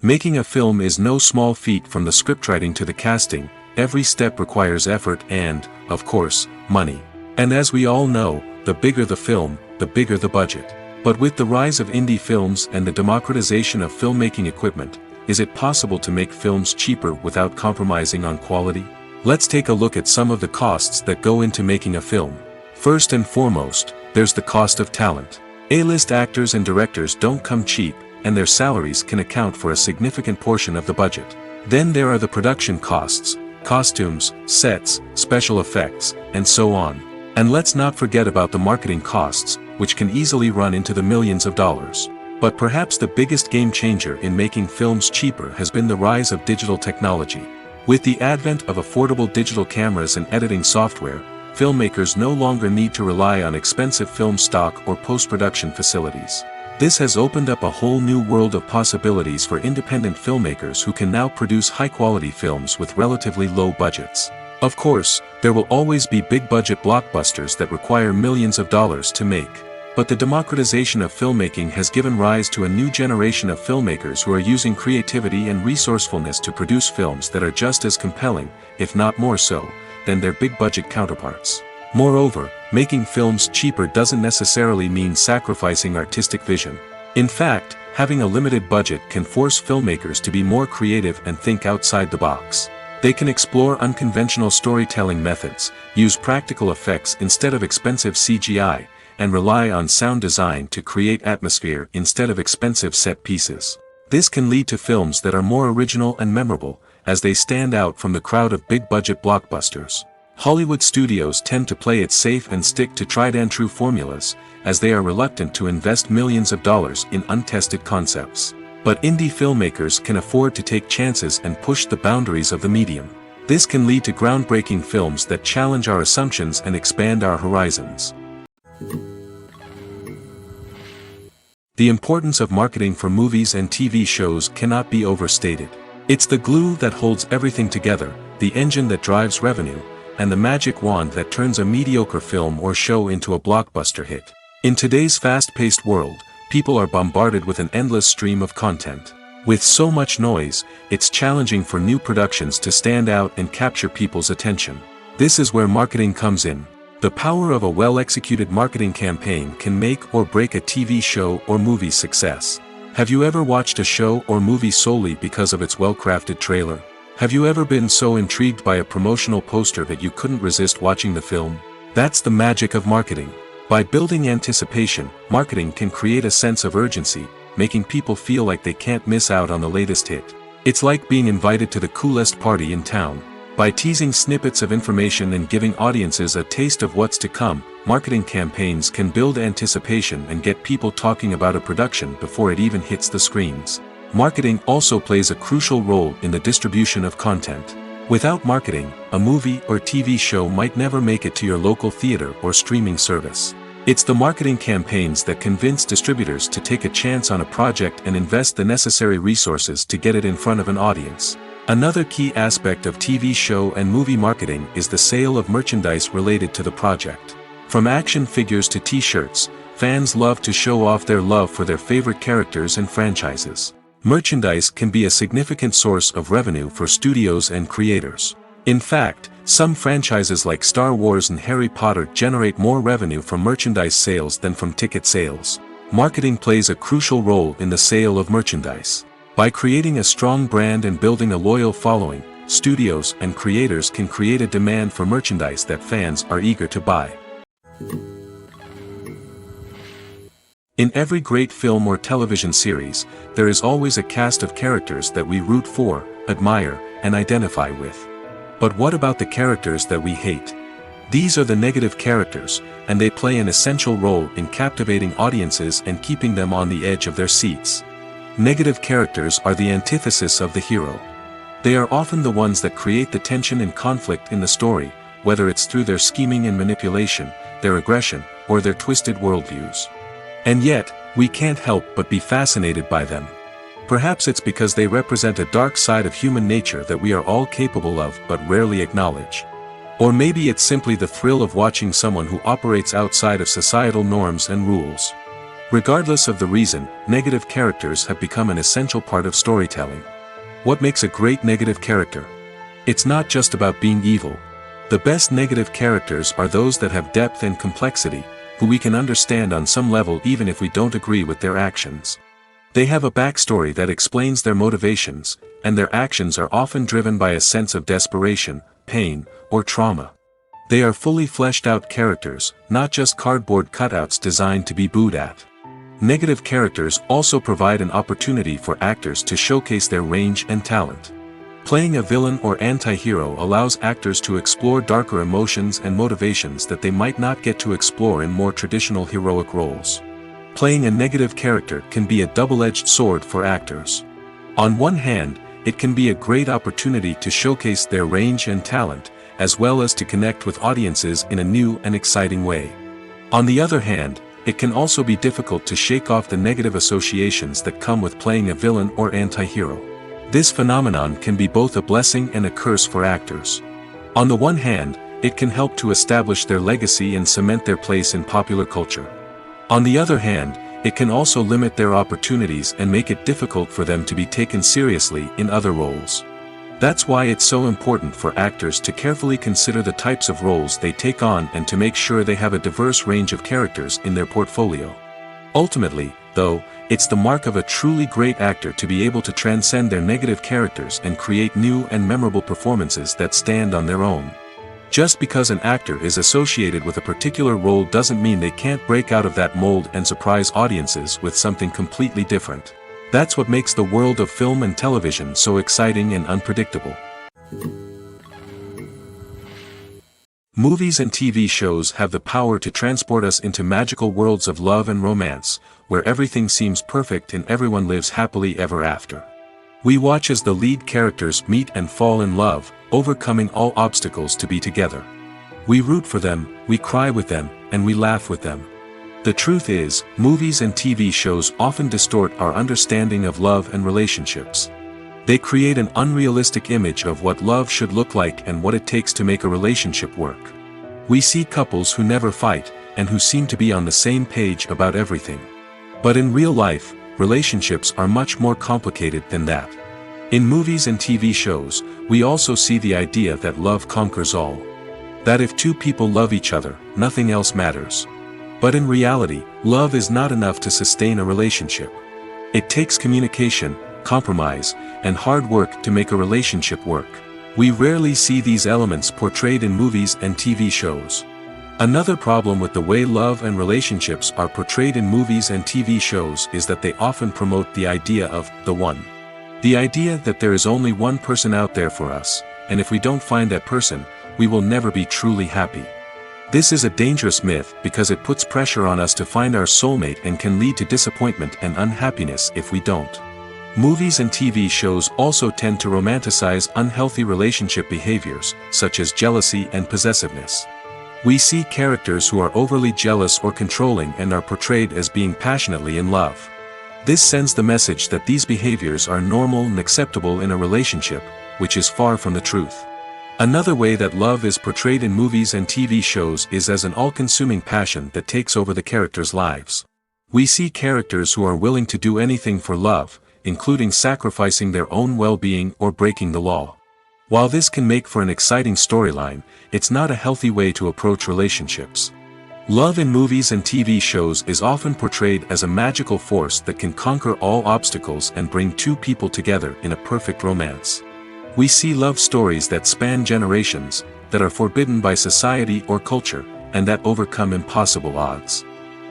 Making a film is no small feat. From the scriptwriting to the casting, every step requires effort and, of course, money. And as we all know, the bigger the film, the bigger the budget. But with the rise of indie films and the democratization of filmmaking equipment, is it possible to make films cheaper without compromising on quality? Let's take a look at some of the costs that go into making a film. First and foremost, there's the cost of talent. A-list actors and directors don't come cheap, and their salaries can account for a significant portion of the budget. Then there are the production costs, costumes, sets, special effects, and so on. And let's not forget about the marketing costs, which can easily run into the millions of dollars. But perhaps the biggest game changer in making films cheaper has been the rise of digital technology. With the advent of affordable digital cameras and editing software, filmmakers no longer need to rely on expensive film stock or post-production facilities. This has opened up a whole new world of possibilities for independent filmmakers who can now produce high-quality films with relatively low budgets. Of course, there will always be big-budget blockbusters that require millions of dollars to make. But the democratization of filmmaking has given rise to a new generation of filmmakers who are using creativity and resourcefulness to produce films that are just as compelling, if not more so, than their big-budget counterparts. Moreover, making films cheaper doesn't necessarily mean sacrificing artistic vision. In fact, having a limited budget can force filmmakers to be more creative and think outside the box. They can explore unconventional storytelling methods, use practical effects instead of expensive CGI, and rely on sound design to create atmosphere instead of expensive set pieces. This can lead to films that are more original and memorable, as they stand out from the crowd of big-budget blockbusters. Hollywood studios tend to play it safe and stick to tried-and-true formulas, as they are reluctant to invest millions of dollars in untested concepts. But indie filmmakers can afford to take chances and push the boundaries of the medium. This can lead to groundbreaking films that challenge our assumptions and expand our horizons. The importance of marketing for movies and TV shows cannot be overstated. It's the glue that holds everything together, the engine that drives revenue, and the magic wand that turns a mediocre film or show into a blockbuster hit. In today's fast-paced world, people are bombarded with an endless stream of content. With so much noise, it's challenging for new productions to stand out and capture people's attention. This is where marketing comes in. The power of a well-executed marketing campaign can make or break a TV show or movie's success. Have you ever watched a show or movie solely because of its well-crafted trailer? Have you ever been so intrigued by a promotional poster that you couldn't resist watching the film? That's the magic of marketing. By building anticipation, marketing can create a sense of urgency, making people feel like they can't miss out on the latest hit. It's like being invited to the coolest party in town. By teasing snippets of information and giving audiences a taste of what's to come, marketing campaigns can build anticipation and get people talking about a production before it even hits the screens. Marketing also plays a crucial role in the distribution of content. Without marketing, a movie or TV show might never make it to your local theater or streaming service. It's the marketing campaigns that convince distributors to take a chance on a project and invest the necessary resources to get it in front of an audience. Another key aspect of TV show and movie marketing is the sale of merchandise related to the project. From action figures to t-shirts, fans love to show off their love for their favorite characters and franchises. Merchandise can be a significant source of revenue for studios and creators. In fact, some franchises like Star Wars and Harry Potter generate more revenue from merchandise sales than from ticket sales. Marketing plays a crucial role in the sale of merchandise. By creating a strong brand and building a loyal following, studios and creators can create a demand for merchandise that fans are eager to buy. In every great film or television series, there is always a cast of characters that we root for, admire, and identify with. But what about the characters that we hate? These are the negative characters, and they play an essential role in captivating audiences and keeping them on the edge of their seats. Negative characters are the antithesis of the hero. They are often the ones that create the tension and conflict in the story, whether it's through their scheming and manipulation, their aggression, or their twisted worldviews. And yet, we can't help but be fascinated by them. Perhaps it's because they represent a dark side of human nature that we are all capable of but rarely acknowledge. Or maybe it's simply the thrill of watching someone who operates outside of societal norms and rules. Regardless of the reason, negative characters have become an essential part of storytelling. What makes a great negative character? It's not just about being evil. The best negative characters are those that have depth and complexity, who we can understand on some level even if we don't agree with their actions. They have a backstory that explains their motivations, and their actions are often driven by a sense of desperation, pain, or trauma. They are fully fleshed out characters, not just cardboard cutouts designed to be booed at. Negative characters also provide an opportunity for actors to showcase their range and talent. Playing a villain or anti-hero allows actors to explore darker emotions and motivations that they might not get to explore in more traditional heroic roles. Playing a negative character can be a double-edged sword for actors. On one hand, it can be a great opportunity to showcase their range and talent, as well as to connect with audiences in a new and exciting way. On the other hand, it can also be difficult to shake off the negative associations that come with playing a villain or anti-hero. This phenomenon can be both a blessing and a curse for actors. On the one hand, it can help to establish their legacy and cement their place in popular culture. On the other hand, it can also limit their opportunities and make it difficult for them to be taken seriously in other roles. That's why it's so important for actors to carefully consider the types of roles they take on and to make sure they have a diverse range of characters in their portfolio. Ultimately, though, it's the mark of a truly great actor to be able to transcend their negative characters and create new and memorable performances that stand on their own. Just because an actor is associated with a particular role doesn't mean they can't break out of that mold and surprise audiences with something completely different. That's what makes the world of film and television so exciting and unpredictable. Movies and TV shows have the power to transport us into magical worlds of love and romance, where everything seems perfect and everyone lives happily ever after. We watch as the lead characters meet and fall in love, overcoming all obstacles to be together. We root for them, we cry with them, and we laugh with them. The truth is, movies and TV shows often distort our understanding of love and relationships. They create an unrealistic image of what love should look like and what it takes to make a relationship work. We see couples who never fight, and who seem to be on the same page about everything. But in real life, relationships are much more complicated than that. In movies and TV shows, we also see the idea that love conquers all. That if two people love each other, nothing else matters. But in reality, love is not enough to sustain a relationship. It takes communication, compromise, and hard work to make a relationship work. We rarely see these elements portrayed in movies and TV shows. Another problem with the way love and relationships are portrayed in movies and TV shows is that they often promote the idea of the one. The idea that there is only one person out there for us, and if we don't find that person, we will never be truly happy. This is a dangerous myth because it puts pressure on us to find our soulmate and can lead to disappointment and unhappiness if we don't. Movies and TV shows also tend to romanticize unhealthy relationship behaviors, such as jealousy and possessiveness. We see characters who are overly jealous or controlling and are portrayed as being passionately in love. This sends the message that these behaviors are normal and acceptable in a relationship, which is far from the truth. Another way that love is portrayed in movies and TV shows is as an all-consuming passion that takes over the characters' lives. We see characters who are willing to do anything for love, including sacrificing their own well-being or breaking the law. While this can make for an exciting storyline, it's not a healthy way to approach relationships. Love in movies and TV shows is often portrayed as a magical force that can conquer all obstacles and bring two people together in a perfect romance. We see love stories that span generations, that are forbidden by society or culture, and that overcome impossible odds.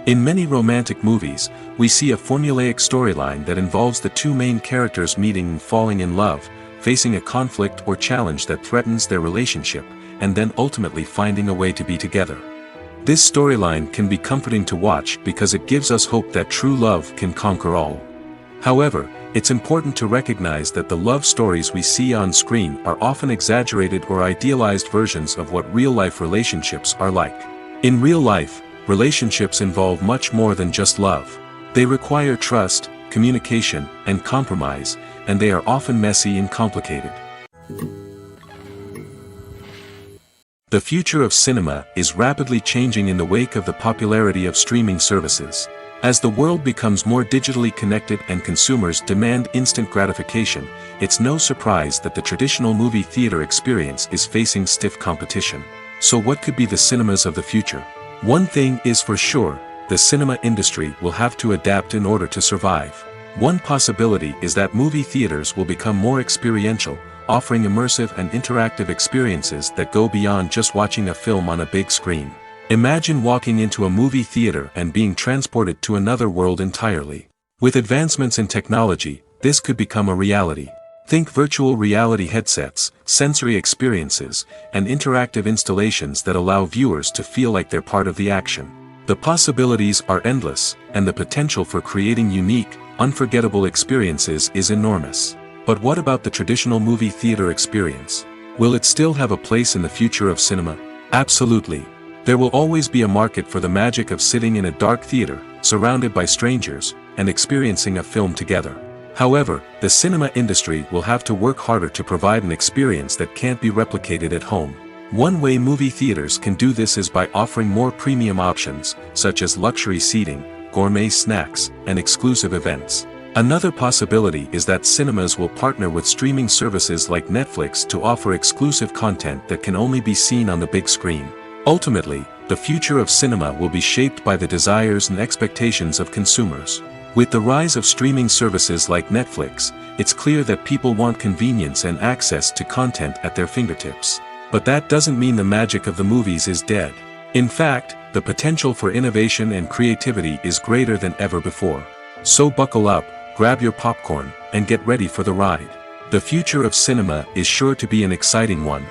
In many romantic movies, we see a formulaic storyline that involves the two main characters meeting and falling in love, facing a conflict or challenge that threatens their relationship, and then ultimately finding a way to be together. This storyline can be comforting to watch because it gives us hope that true love can conquer all. However, it's important to recognize that the love stories we see on screen are often exaggerated or idealized versions of what real-life relationships are like. In real life, relationships involve much more than just love. They require trust, communication, and compromise, and they are often messy and complicated. The future of cinema is rapidly changing in the wake of the popularity of streaming services. As the world becomes more digitally connected and consumers demand instant gratification, it's no surprise that the traditional movie theater experience is facing stiff competition. So what could be the cinemas of the future? One thing is for sure, the cinema industry will have to adapt in order to survive. One possibility is that movie theaters will become more experiential, offering immersive and interactive experiences that go beyond just watching a film on a big screen. Imagine walking into a movie theater and being transported to another world entirely. With advancements in technology, this could become a reality. Think virtual reality headsets, sensory experiences, and interactive installations that allow viewers to feel like they're part of the action. The possibilities are endless, and the potential for creating unique, unforgettable experiences is enormous. But what about the traditional movie theater experience? Will it still have a place in the future of cinema? Absolutely. There will always be a market for the magic of sitting in a dark theater, surrounded by strangers, and experiencing a film together. However, the cinema industry will have to work harder to provide an experience that can't be replicated at home. One way movie theaters can do this is by offering more premium options, such as luxury seating, gourmet snacks, and exclusive events. Another possibility is that cinemas will partner with streaming services like Netflix to offer exclusive content that can only be seen on the big screen. Ultimately, the future of cinema will be shaped by the desires and expectations of consumers. With the rise of streaming services like Netflix, it's clear that people want convenience and access to content at their fingertips. But that doesn't mean the magic of the movies is dead. In fact, the potential for innovation and creativity is greater than ever before. So buckle up, grab your popcorn, and get ready for the ride. The future of cinema is sure to be an exciting one.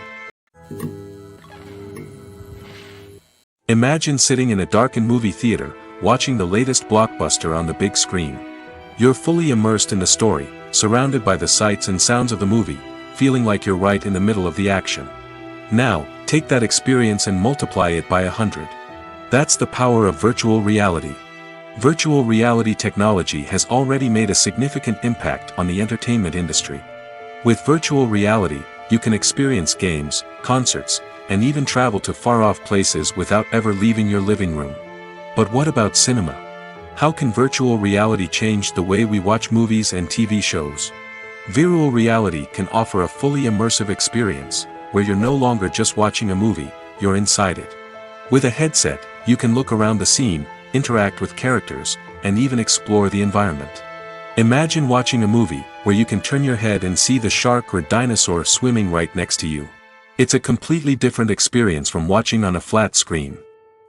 Imagine sitting in a darkened movie theater, watching the latest blockbuster on the big screen. You're fully immersed in the story, surrounded by the sights and sounds of the movie, feeling like you're right in the middle of the action. Now, take that experience and multiply it by 100. That's the power of virtual reality. Virtual reality technology has already made a significant impact on the entertainment industry. With virtual reality, you can experience games, concerts, and even travel to far-off places without ever leaving your living room. But what about cinema? How can virtual reality change the way we watch movies and TV shows? Virtual reality can offer a fully immersive experience, where you're no longer just watching a movie, you're inside it. With a headset, you can look around the scene, interact with characters, and even explore the environment. Imagine watching a movie where you can turn your head and see the shark or dinosaur swimming right next to you. It's a completely different experience from watching on a flat screen.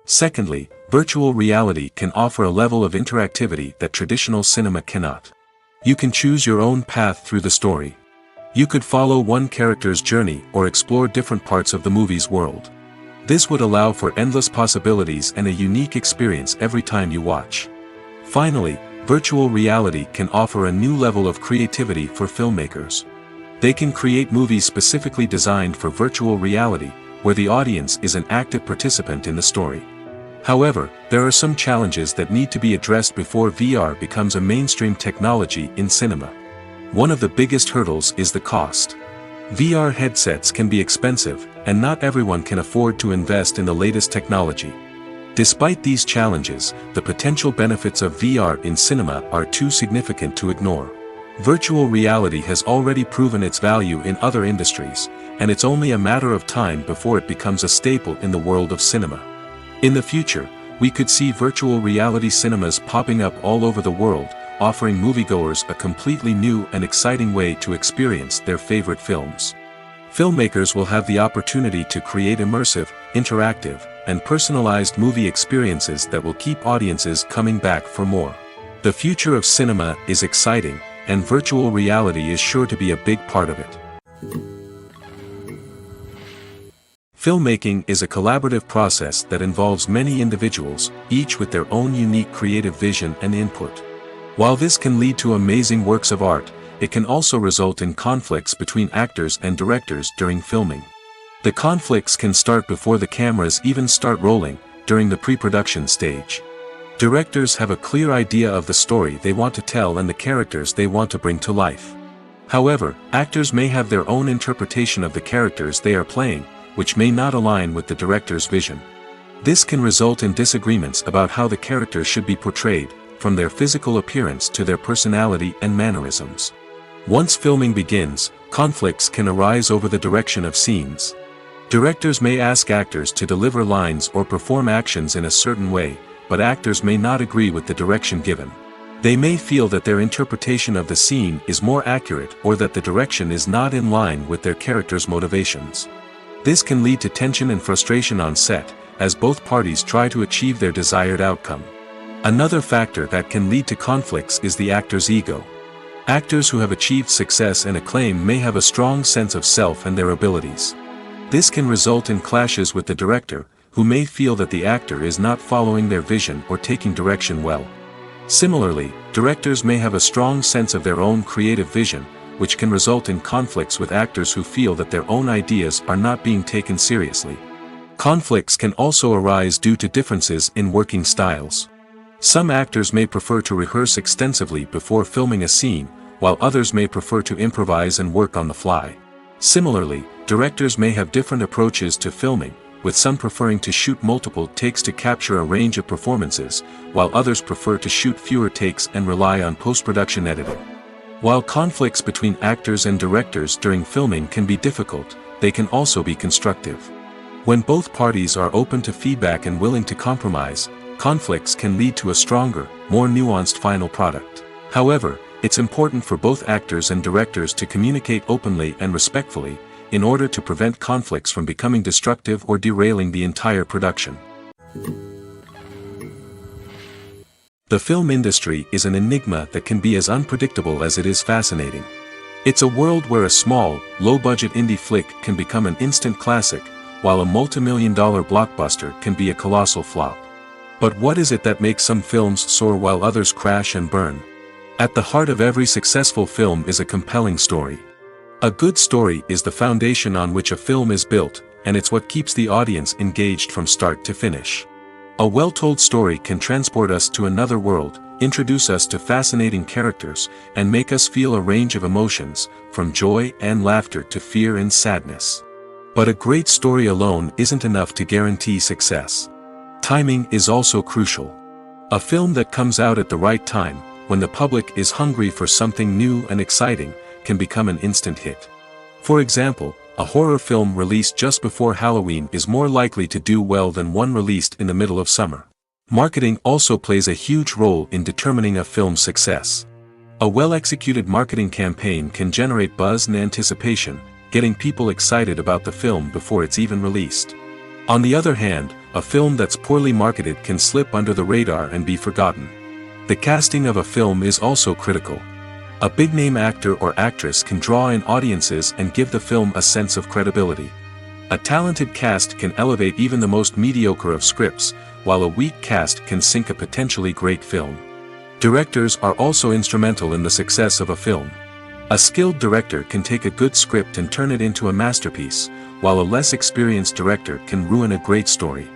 Secondly, virtual reality can offer a level of interactivity that traditional cinema cannot. You can choose your own path through the story. You could follow one character's journey or explore different parts of the movie's world. This would allow for endless possibilities and a unique experience every time you watch. Finally, virtual reality can offer a new level of creativity for filmmakers. They can create movies specifically designed for virtual reality, where the audience is an active participant in the story. However, there are some challenges that need to be addressed before VR becomes a mainstream technology in cinema. One of the biggest hurdles is the cost. VR headsets can be expensive, and not everyone can afford to invest in the latest technology. Despite these challenges, the potential benefits of VR in cinema are too significant to ignore. Virtual reality has already proven its value in other industries, and it's only a matter of time before it becomes a staple in the world of cinema. In the future, We could see virtual reality cinemas popping up all over the world, offering moviegoers a completely new and exciting way to experience their favorite films. Filmmakers will have the opportunity to create immersive, interactive, and personalized movie experiences that will keep audiences coming back for more. The future of cinema is exciting, and virtual reality is sure to be a big part of it. Filmmaking is a collaborative process that involves many individuals, each with their own unique creative vision and input. While this can lead to amazing works of art, it can also result in conflicts between actors and directors during filming. The conflicts can start before the cameras even start rolling, during the pre-production stage. Directors have a clear idea of the story they want to tell and the characters they want to bring to life. However, actors may have their own interpretation of the characters they are playing, which may not align with the director's vision. This can result in disagreements about how the character should be portrayed, from their physical appearance to their personality and mannerisms. Once filming begins, conflicts can arise over the direction of scenes. Directors may ask actors to deliver lines or perform actions in a certain way, but actors may not agree with the direction given. They may feel that their interpretation of the scene is more accurate or that the direction is not in line with their character's motivations. This can lead to tension and frustration on set, as both parties try to achieve their desired outcome. Another factor that can lead to conflicts is the actor's ego. Actors who have achieved success and acclaim may have a strong sense of self and their abilities. This can result in clashes with the director, who may feel that the actor is not following their vision or taking direction well. Similarly, directors may have a strong sense of their own creative vision, which can result in conflicts with actors who feel that their own ideas are not being taken seriously. Conflicts can also arise due to differences in working styles. Some actors may prefer to rehearse extensively before filming a scene, while others may prefer to improvise and work on the fly. Similarly, directors may have different approaches to filming, with some preferring to shoot multiple takes to capture a range of performances, while others prefer to shoot fewer takes and rely on post-production editing. While conflicts between actors and directors during filming can be difficult, they can also be constructive. When both parties are open to feedback and willing to compromise, conflicts can lead to a stronger, more nuanced final product. However, it's important for both actors and directors to communicate openly and respectfully, in order to prevent conflicts from becoming destructive or derailing the entire production. The film industry is an enigma that can be as unpredictable as it is fascinating. It's a world where a small, low-budget indie flick can become an instant classic, while a multi-million-dollar blockbuster can be a colossal flop. But what is it that makes some films soar while others crash and burn? At the heart of every successful film is a compelling story. A good story is the foundation on which a film is built, and it's what keeps the audience engaged from start to finish. A well-told story can transport us to another world, introduce us to fascinating characters, and make us feel a range of emotions, from joy and laughter to fear and sadness. But a great story alone isn't enough to guarantee success. Timing is also crucial. A film that comes out at the right time, when the public is hungry for something new and exciting, can become an instant hit. For example, a horror film released just before Halloween is more likely to do well than one released in the middle of summer. Marketing also plays a huge role in determining a film's success. A well-executed marketing campaign can generate buzz and anticipation, getting people excited about the film before it's even released. On the other hand, a film that's poorly marketed can slip under the radar and be forgotten. The casting of a film is also critical. A big-name actor or actress can draw in audiences and give the film a sense of credibility. A talented cast can elevate even the most mediocre of scripts, while a weak cast can sink a potentially great film. Directors are also instrumental in the success of a film. A skilled director can take a good script and turn it into a masterpiece, while a less experienced director can ruin a great story.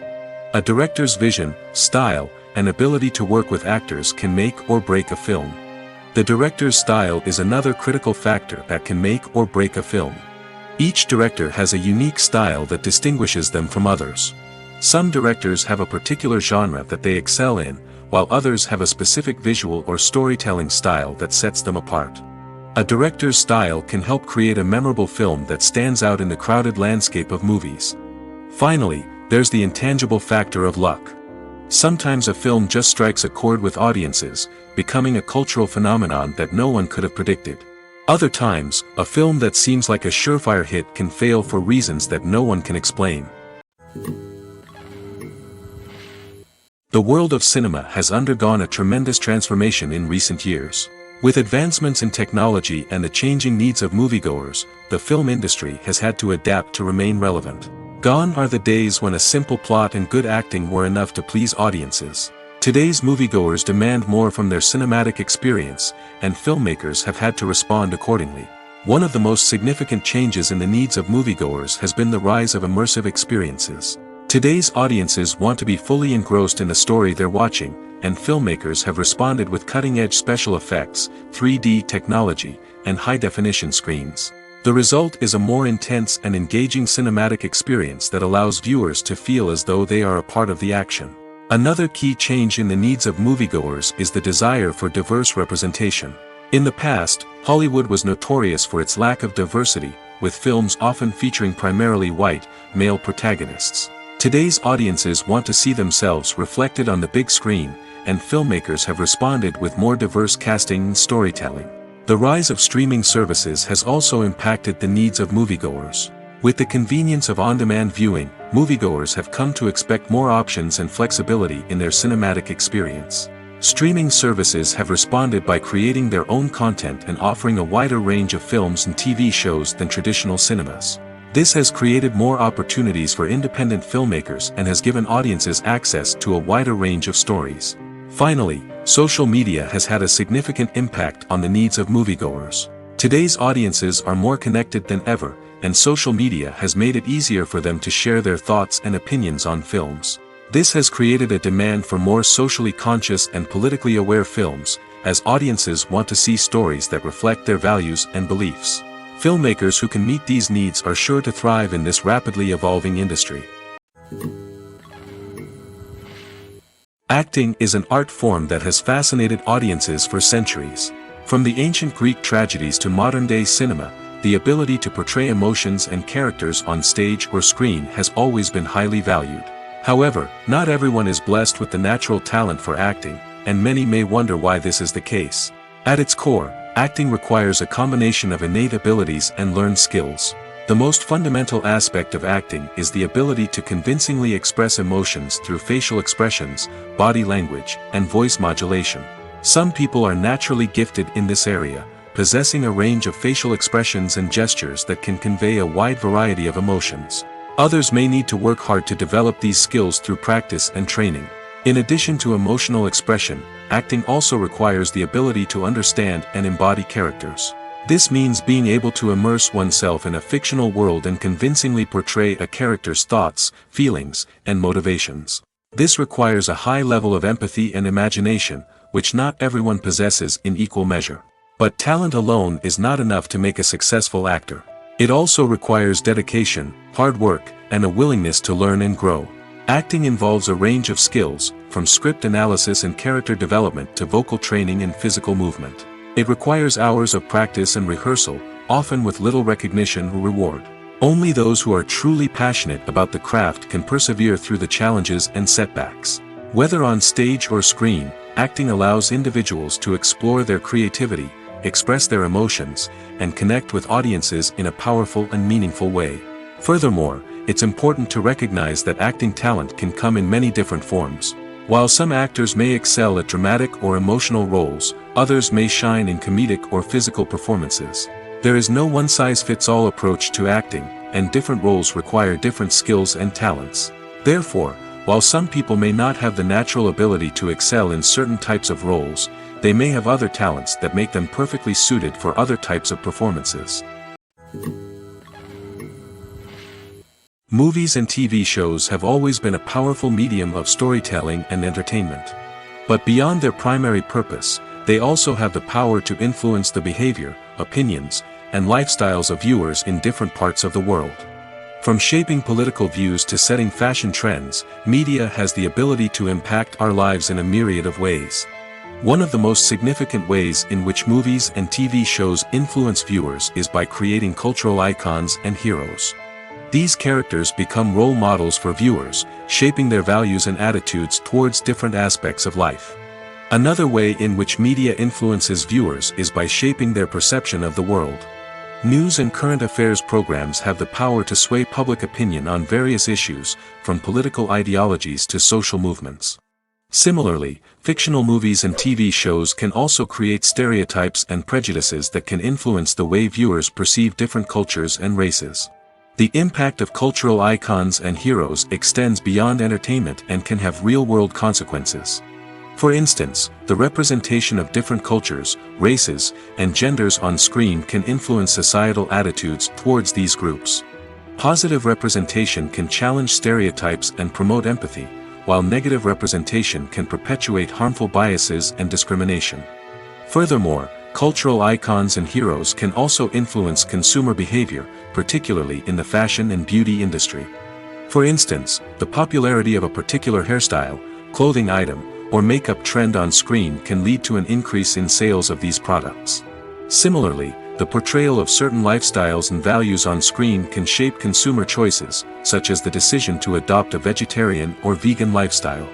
A director's vision, style, and ability to work with actors can make or break a film. The director's style is another critical factor that can make or break a film. Each director has a unique style that distinguishes them from others. Some directors have a particular genre that they excel in, while others have a specific visual or storytelling style that sets them apart. A director's style can help create a memorable film that stands out in the crowded landscape of movies. Finally, there's the intangible factor of luck. Sometimes a film just strikes a chord with audiences, becoming a cultural phenomenon that no one could have predicted. Other times, a film that seems like a surefire hit can fail for reasons that no one can explain. The world of cinema has undergone a tremendous transformation in recent years. With advancements in technology and the changing needs of moviegoers, the film industry has had to adapt to remain relevant. Gone are the days when a simple plot and good acting were enough to please audiences. Today's moviegoers demand more from their cinematic experience, and filmmakers have had to respond accordingly. One of the most significant changes in the needs of moviegoers has been the rise of immersive experiences. Today's audiences want to be fully engrossed in the story they're watching, and filmmakers have responded with cutting-edge special effects, 3D technology, and high-definition screens. The result is a more intense and engaging cinematic experience that allows viewers to feel as though they are a part of the action. Another key change in the needs of moviegoers is the desire for diverse representation. In the past, Hollywood was notorious for its lack of diversity, with films often featuring primarily white, male protagonists. Today's audiences want to see themselves reflected on the big screen, and filmmakers have responded with more diverse casting and storytelling. The rise of streaming services has also impacted the needs of moviegoers. With the convenience of on-demand viewing, moviegoers have come to expect more options and flexibility in their cinematic experience. Streaming services have responded by creating their own content and offering a wider range of films and TV shows than traditional cinemas. This has created more opportunities for independent filmmakers and has given audiences access to a wider range of stories. Finally, social media has had a significant impact on the needs of moviegoers. Today's audiences are more connected than ever, and social media has made it easier for them to share their thoughts and opinions on films. This has created a demand for more socially conscious and politically aware films, as audiences want to see stories that reflect their values and beliefs. Filmmakers who can meet these needs are sure to thrive in this rapidly evolving industry. Acting is an art form that has fascinated audiences for centuries. From the ancient Greek tragedies to modern-day cinema, the ability to portray emotions and characters on stage or screen has always been highly valued. However, not everyone is blessed with the natural talent for acting, and many may wonder why this is the case. At its core, acting requires a combination of innate abilities and learned skills. The most fundamental aspect of acting is the ability to convincingly express emotions through facial expressions, body language, and voice modulation. Some people are naturally gifted in this area, possessing a range of facial expressions and gestures that can convey a wide variety of emotions. Others may need to work hard to develop these skills through practice and training. In addition to emotional expression, acting also requires the ability to understand and embody characters. This means being able to immerse oneself in a fictional world and convincingly portray a character's thoughts, feelings, and motivations. This requires a high level of empathy and imagination, which not everyone possesses in equal measure. But talent alone is not enough to make a successful actor. It also requires dedication, hard work, and a willingness to learn and grow. Acting involves a range of skills, from script analysis and character development to vocal training and physical movement. It requires hours of practice and rehearsal, often with little recognition or reward. Only those who are truly passionate about the craft can persevere through the challenges and setbacks. Whether on stage or screen, acting allows individuals to explore their creativity, express their emotions, and connect with audiences in a powerful and meaningful way. Furthermore, it's important to recognize that acting talent can come in many different forms. While some actors may excel at dramatic or emotional roles, others may shine in comedic or physical performances. There is no one-size-fits-all approach to acting, and different roles require different skills and talents. Therefore, while some people may not have the natural ability to excel in certain types of roles, they may have other talents that make them perfectly suited for other types of performances. Movies and TV shows have always been a powerful medium of storytelling and entertainment. But beyond their primary purpose, they also have the power to influence the behavior, opinions, and lifestyles of viewers in different parts of the world. From shaping political views to setting fashion trends, media has the ability to impact our lives in a myriad of ways. One of the most significant ways in which movies and TV shows influence viewers is by creating cultural icons and heroes. These characters become role models for viewers, shaping their values and attitudes towards different aspects of life. Another way in which media influences viewers is by shaping their perception of the world. News and current affairs programs have the power to sway public opinion on various issues, from political ideologies to social movements. Similarly, fictional movies and TV shows can also create stereotypes and prejudices that can influence the way viewers perceive different cultures and races. The impact of cultural icons and heroes extends beyond entertainment and can have real-world consequences. For instance, the representation of different cultures, races, and genders on screen can influence societal attitudes towards these groups. Positive representation can challenge stereotypes and promote empathy, while negative representation can perpetuate harmful biases and discrimination. Furthermore, cultural icons and heroes can also influence consumer behavior, particularly in the fashion and beauty industry. For instance, the popularity of a particular hairstyle, clothing item, or makeup trend on screen can lead to an increase in sales of these products. Similarly, the portrayal of certain lifestyles and values on screen can shape consumer choices, such as the decision to adopt a vegetarian or vegan lifestyle.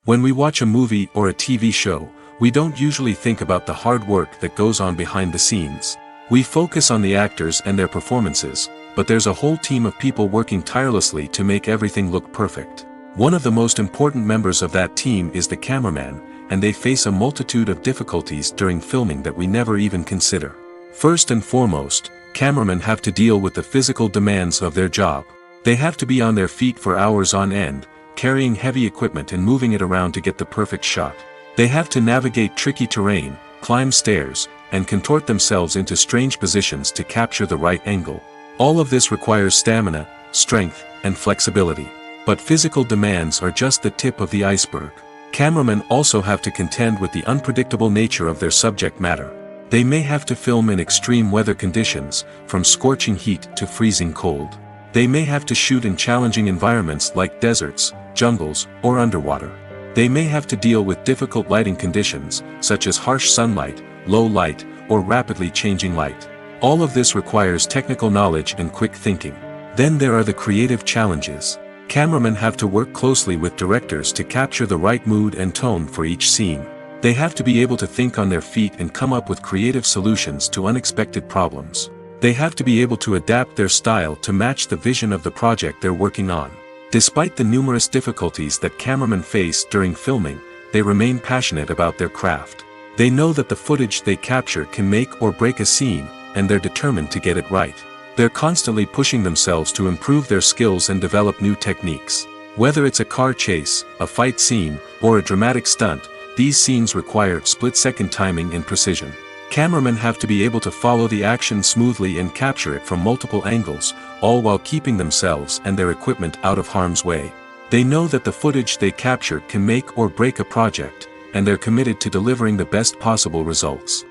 When we watch a movie or a TV show, we don't usually think about the hard work that goes on behind the scenes. We focus on the actors and their performances, but there's a whole team of people working tirelessly to make everything look perfect. One of the most important members of that team is the cameraman, and they face a multitude of difficulties during filming that we never even consider. First and foremost, cameramen have to deal with the physical demands of their job. They have to be on their feet for hours on end, carrying heavy equipment and moving it around to get the perfect shot. They have to navigate tricky terrain, climb stairs, and contort themselves into strange positions to capture the right angle. All of this requires stamina, strength, and flexibility. But physical demands are just the tip of the iceberg. Cameramen also have to contend with the unpredictable nature of their subject matter. They may have to film in extreme weather conditions, from scorching heat to freezing cold. They may have to shoot in challenging environments like deserts, jungles, or underwater. They may have to deal with difficult lighting conditions, such as harsh sunlight, low light, or rapidly changing light. All of this requires technical knowledge and quick thinking. Then there are the creative challenges. Cameramen have to work closely with directors to capture the right mood and tone for each scene. They have to be able to think on their feet and come up with creative solutions to unexpected problems. They have to be able to adapt their style to match the vision of the project they're working on. Despite the numerous difficulties that cameramen face during filming, they remain passionate about their craft. They know that the footage they capture can make or break a scene, and they're determined to get it right. They're constantly pushing themselves to improve their skills and develop new techniques. Whether it's a car chase, a fight scene, or a dramatic stunt, these scenes require split-second timing and precision. Cameramen have to be able to follow the action smoothly and capture it from multiple angles, all while keeping themselves and their equipment out of harm's way. They know that the footage they capture can make or break a project, and they're committed to delivering the best possible results.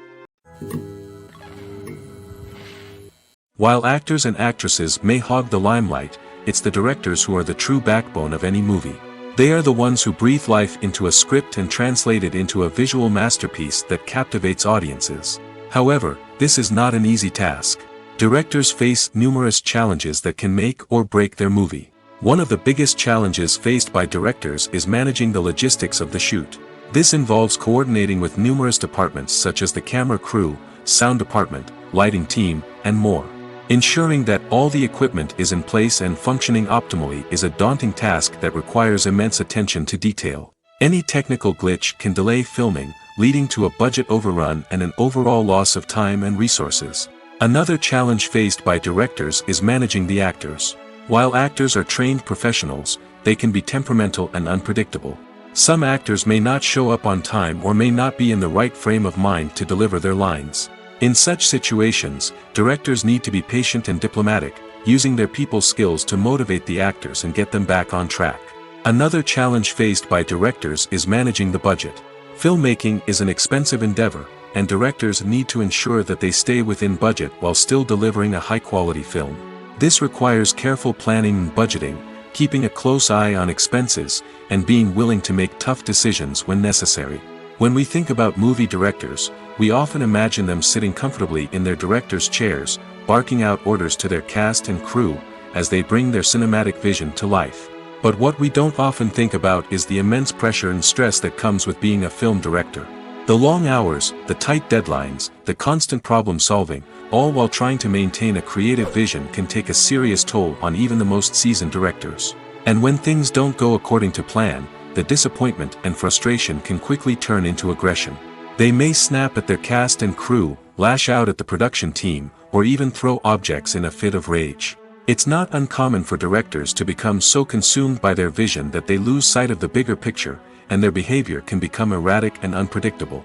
While actors and actresses may hog the limelight, it's the directors who are the true backbone of any movie. They are the ones who breathe life into a script and translate it into a visual masterpiece that captivates audiences. However, this is not an easy task. Directors face numerous challenges that can make or break their movie. One of the biggest challenges faced by directors is managing the logistics of the shoot. This involves coordinating with numerous departments such as the camera crew, sound department, lighting team, and more. Ensuring that all the equipment is in place and functioning optimally is a daunting task that requires immense attention to detail. Any technical glitch can delay filming, leading to a budget overrun and an overall loss of time and resources. Another challenge faced by directors is managing the actors. While actors are trained professionals, they can be temperamental and unpredictable. Some actors may not show up on time or may not be in the right frame of mind to deliver their lines. In such situations, directors need to be patient and diplomatic, using their people skills to motivate the actors and get them back on track. Another challenge faced by directors is managing the budget. Filmmaking is an expensive endeavor, and directors need to ensure that they stay within budget while still delivering a high-quality film. This requires careful planning and budgeting, keeping a close eye on expenses, and being willing to make tough decisions when necessary. When we think about movie directors, we often imagine them sitting comfortably in their director's chairs, barking out orders to their cast and crew as they bring their cinematic vision to life. But what we don't often think about is the immense pressure and stress that comes with being a film director. The long hours, the tight deadlines, the constant problem solving, all while trying to maintain a creative vision can take a serious toll on even the most seasoned directors. And when things don't go according to plan, the disappointment and frustration can quickly turn into aggression. They may snap at their cast and crew, lash out at the production team, or even throw objects in a fit of rage. It's not uncommon for directors to become so consumed by their vision that they lose sight of the bigger picture, and their behavior can become erratic and unpredictable.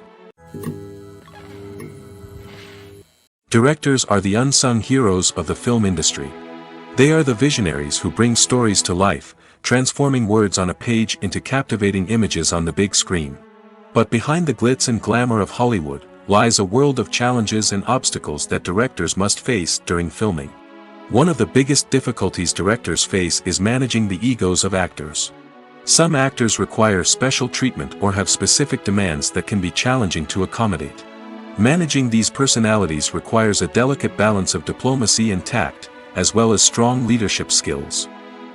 Directors are the unsung heroes of the film industry. They are the visionaries who bring stories to life, transforming words on a page into captivating images on the big screen. But behind the glitz and glamour of Hollywood lies a world of challenges and obstacles that directors must face during filming. One of the biggest difficulties directors face is managing the egos of actors. Some actors require special treatment or have specific demands that can be challenging to accommodate. Managing these personalities requires a delicate balance of diplomacy and tact, as well as strong leadership skills.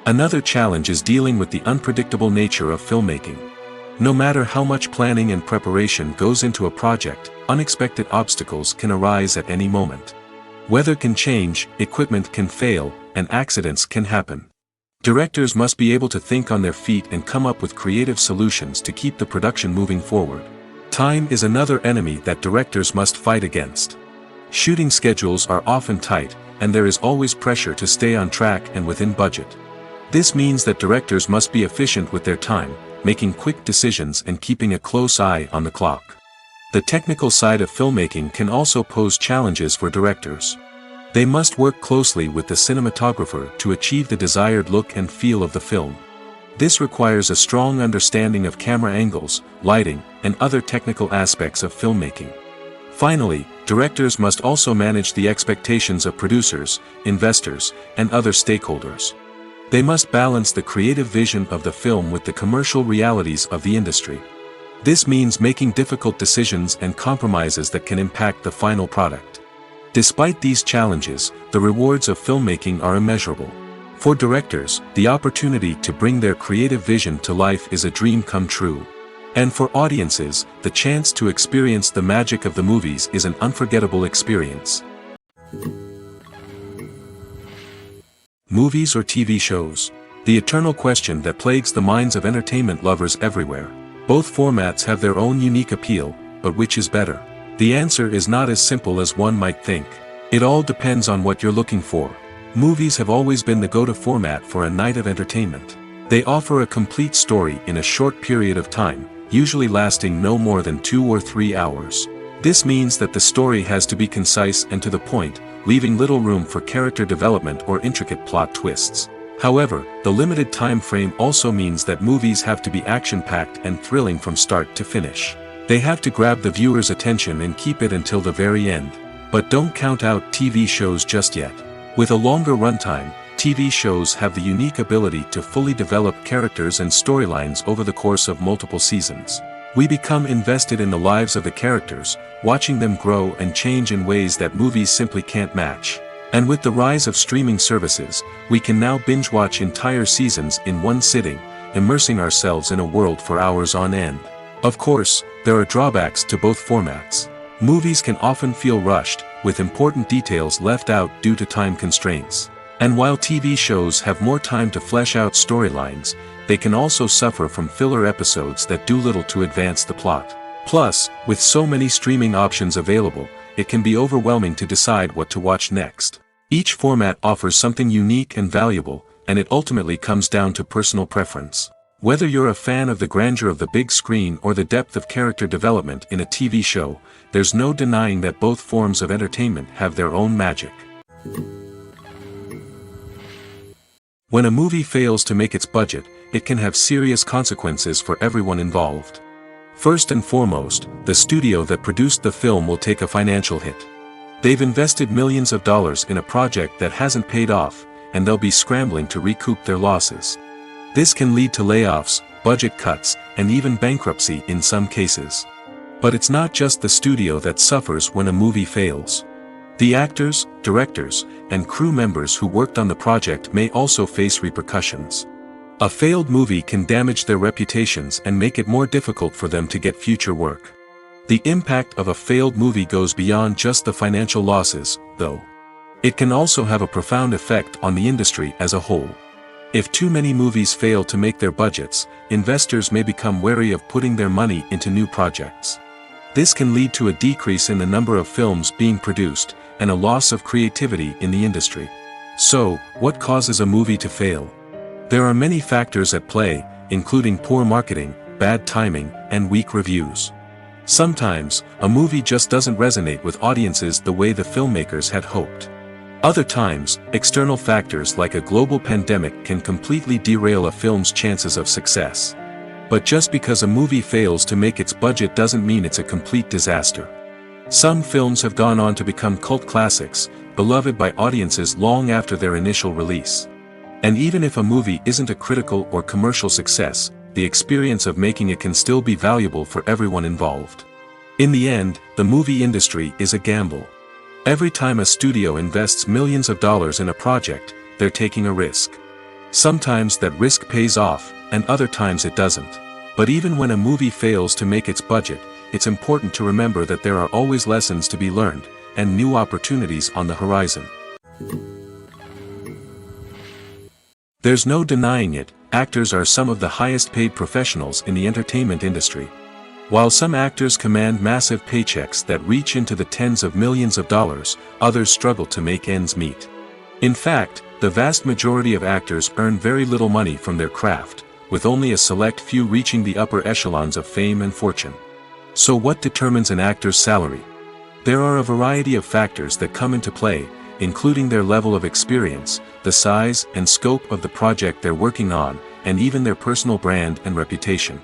Another challenge is dealing with the unpredictable nature of filmmaking. No matter how much planning and preparation goes into a project, unexpected obstacles can arise at any moment. Weather can change, equipment can fail, and accidents can happen. Directors must be able to think on their feet and come up with creative solutions to keep the production moving forward. Time is another enemy that directors must fight against. Shooting schedules are often tight, and there is always pressure to stay on track and within budget. This means that directors must be efficient with their time, making quick decisions and keeping a close eye on the clock. The technical side of filmmaking can also pose challenges for directors. They must work closely with the cinematographer to achieve the desired look and feel of the film. This requires a strong understanding of camera angles, lighting, and other technical aspects of filmmaking. Finally, directors must also manage the expectations of producers, investors, and other stakeholders. They must balance the creative vision of the film with the commercial realities of the industry. This means making difficult decisions and compromises that can impact the final product. Despite these challenges, the rewards of filmmaking are immeasurable. For directors, the opportunity to bring their creative vision to life is a dream come true. And for audiences, the chance to experience the magic of the movies is an unforgettable experience. Movies or TV shows? The eternal question that plagues the minds of entertainment lovers everywhere. Both formats have their own unique appeal, but which is better? The answer is not as simple as one might think. It all depends on what you're looking for. Movies have always been the go-to format for a night of entertainment. They offer a complete story in a short period of time, usually lasting no more than 2 or 3 hours. This means that the story has to be concise and to the point, leaving little room for character development or intricate plot twists. However, the limited time frame also means that movies have to be action-packed and thrilling from start to finish. They have to grab the viewer's attention and keep it until the very end. But don't count out TV shows just yet. With a longer runtime, TV shows have the unique ability to fully develop characters and storylines over the course of multiple seasons. We become invested in the lives of the characters, watching them grow and change in ways that movies simply can't match. And with the rise of streaming services, we can now binge-watch entire seasons in one sitting, immersing ourselves in a world for hours on end. Of course, there are drawbacks to both formats. Movies can often feel rushed, with important details left out due to time constraints. And while TV shows have more time to flesh out storylines, they can also suffer from filler episodes that do little to advance the plot. Plus, with so many streaming options available, it can be overwhelming to decide what to watch next. Each format offers something unique and valuable, and it ultimately comes down to personal preference. Whether you're a fan of the grandeur of the big screen or the depth of character development in a TV show, there's no denying that both forms of entertainment have their own magic. When a movie fails to make its budget, it can have serious consequences for everyone involved. First and foremost, the studio that produced the film will take a financial hit. They've invested millions of dollars in a project that hasn't paid off, and they'll be scrambling to recoup their losses. This can lead to layoffs, budget cuts, and even bankruptcy in some cases. But it's not just the studio that suffers when a movie fails. The actors, directors, and crew members who worked on the project may also face repercussions. A failed movie can damage their reputations and make it more difficult for them to get future work. The impact of a failed movie goes beyond just the financial losses, though. It can also have a profound effect on the industry as a whole. If too many movies fail to make their budgets, investors may become wary of putting their money into new projects. This can lead to a decrease in the number of films being produced, and a loss of creativity in the industry. So, what causes a movie to fail? There are many factors at play, including poor marketing, bad timing, and weak reviews. Sometimes, a movie just doesn't resonate with audiences the way the filmmakers had hoped. Other times, external factors like a global pandemic can completely derail a film's chances of success. But just because a movie fails to make its budget doesn't mean it's a complete disaster. Some films have gone on to become cult classics, beloved by audiences long after their initial release. And even if a movie isn't a critical or commercial success, the experience of making it can still be valuable for everyone involved. In the end, the movie industry is a gamble. Every time a studio invests millions of dollars in a project, they're taking a risk. Sometimes that risk pays off, and other times it doesn't. But even when a movie fails to make its budget, it's important to remember that there are always lessons to be learned, and new opportunities on the horizon. There's no denying it, actors are some of the highest paid professionals in the entertainment industry. While some actors command massive paychecks that reach into the tens of millions of dollars, others struggle to make ends meet. In fact, the vast majority of actors earn very little money from their craft, with only a select few reaching the upper echelons of fame and fortune. So what determines an actor's salary? There are a variety of factors that come into play, including their level of experience, the size and scope of the project they're working on, and even their personal brand and reputation.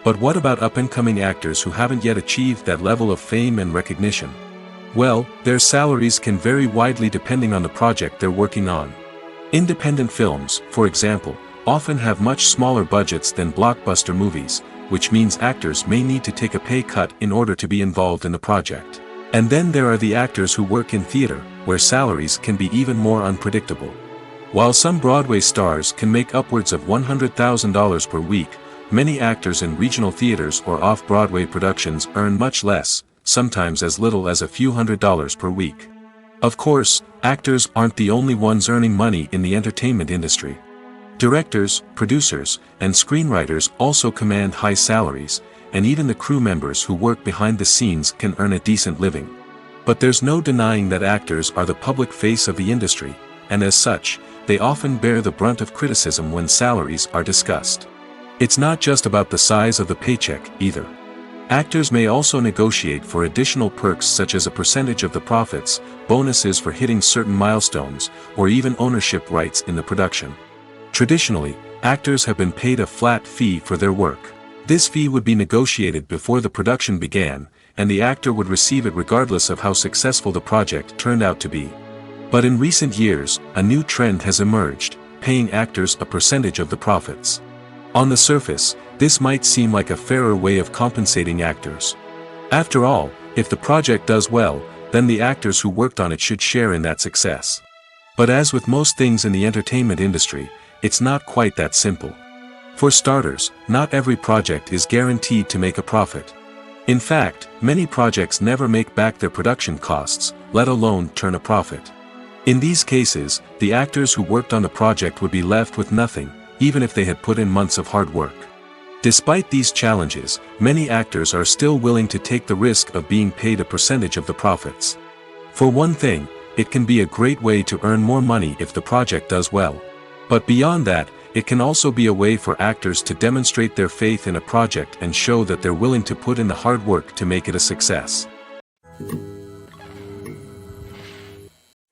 But what about up-and-coming actors who haven't yet achieved that level of fame and recognition? Well, their salaries can vary widely depending on the project they're working on. Independent films, for example, often have much smaller budgets than blockbuster movies, which means actors may need to take a pay cut in order to be involved in the project. And then there are the actors who work in theater, where salaries can be even more unpredictable. While some Broadway stars can make upwards of $100,000 per week, many actors in regional theaters or off-Broadway productions earn much less, sometimes as little as a few $100s per week. Of course, actors aren't the only ones earning money in the entertainment industry. Directors, producers, and screenwriters also command high salaries, and even the crew members who work behind the scenes can earn a decent living. But there's no denying that actors are the public face of the industry, and as such, they often bear the brunt of criticism when salaries are discussed. It's not just about the size of the paycheck, either. Actors may also negotiate for additional perks such as a percentage of the profits, bonuses for hitting certain milestones, or even ownership rights in the production. Traditionally, actors have been paid a flat fee for their work. This fee would be negotiated before the production began, and the actor would receive it regardless of how successful the project turned out to be. But in recent years, a new trend has emerged, paying actors a percentage of the profits. On the surface, this might seem like a fairer way of compensating actors. After all, if the project does well, then the actors who worked on it should share in that success. But as with most things in the entertainment industry, it's not quite that simple. For starters, not every project is guaranteed to make a profit. In fact, many projects never make back their production costs, let alone turn a profit. In these cases, the actors who worked on the project would be left with nothing, even if they had put in months of hard work. Despite these challenges, many actors are still willing to take the risk of being paid a percentage of the profits. For one thing, it can be a great way to earn more money if the project does well. But beyond that, it can also be a way for actors to demonstrate their faith in a project and show that they're willing to put in the hard work to make it a success.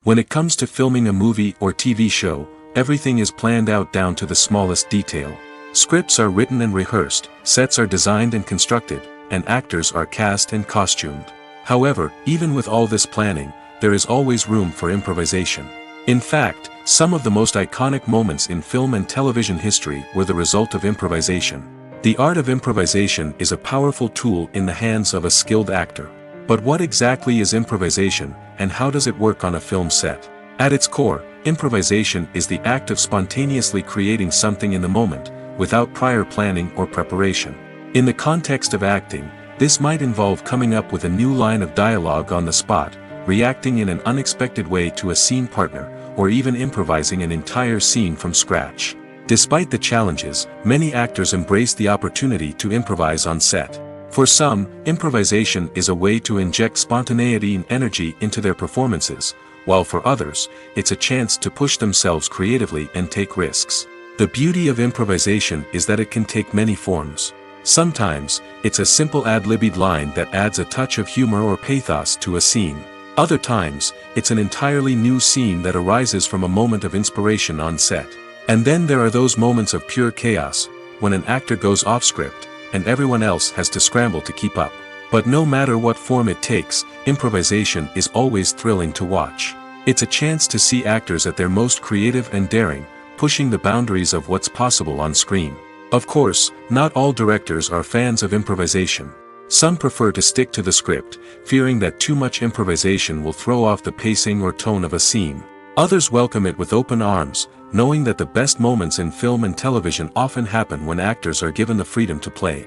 When it comes to filming a movie or TV show, everything is planned out down to the smallest detail. Scripts are written and rehearsed, sets are designed and constructed, and actors are cast and costumed. However, even with all this planning, there is always room for improvisation. In fact, some of the most iconic moments in film and television history were the result of improvisation. The art of improvisation is a powerful tool in the hands of a skilled actor. But what exactly is improvisation, and how does it work on a film set? At its core, improvisation is the act of spontaneously creating something in the moment, without prior planning or preparation. In the context of acting, this might involve coming up with a new line of dialogue on the spot, reacting in an unexpected way to a scene partner, or even improvising an entire scene from scratch. Despite the challenges, many actors embrace the opportunity to improvise on set. For some, improvisation is a way to inject spontaneity and energy into their performances, while for others, it's a chance to push themselves creatively and take risks. The beauty of improvisation is that it can take many forms. Sometimes, it's a simple ad-libbed line that adds a touch of humor or pathos to a scene. Other times, it's an entirely new scene that arises from a moment of inspiration on set. And then there are those moments of pure chaos, when an actor goes off script, and everyone else has to scramble to keep up. But no matter what form it takes, improvisation is always thrilling to watch. It's a chance to see actors at their most creative and daring, pushing the boundaries of what's possible on screen. Of course, not all directors are fans of improvisation. Some prefer to stick to the script, fearing that too much improvisation will throw off the pacing or tone of a scene. Others welcome it with open arms, knowing that the best moments in film and television often happen when actors are given the freedom to play.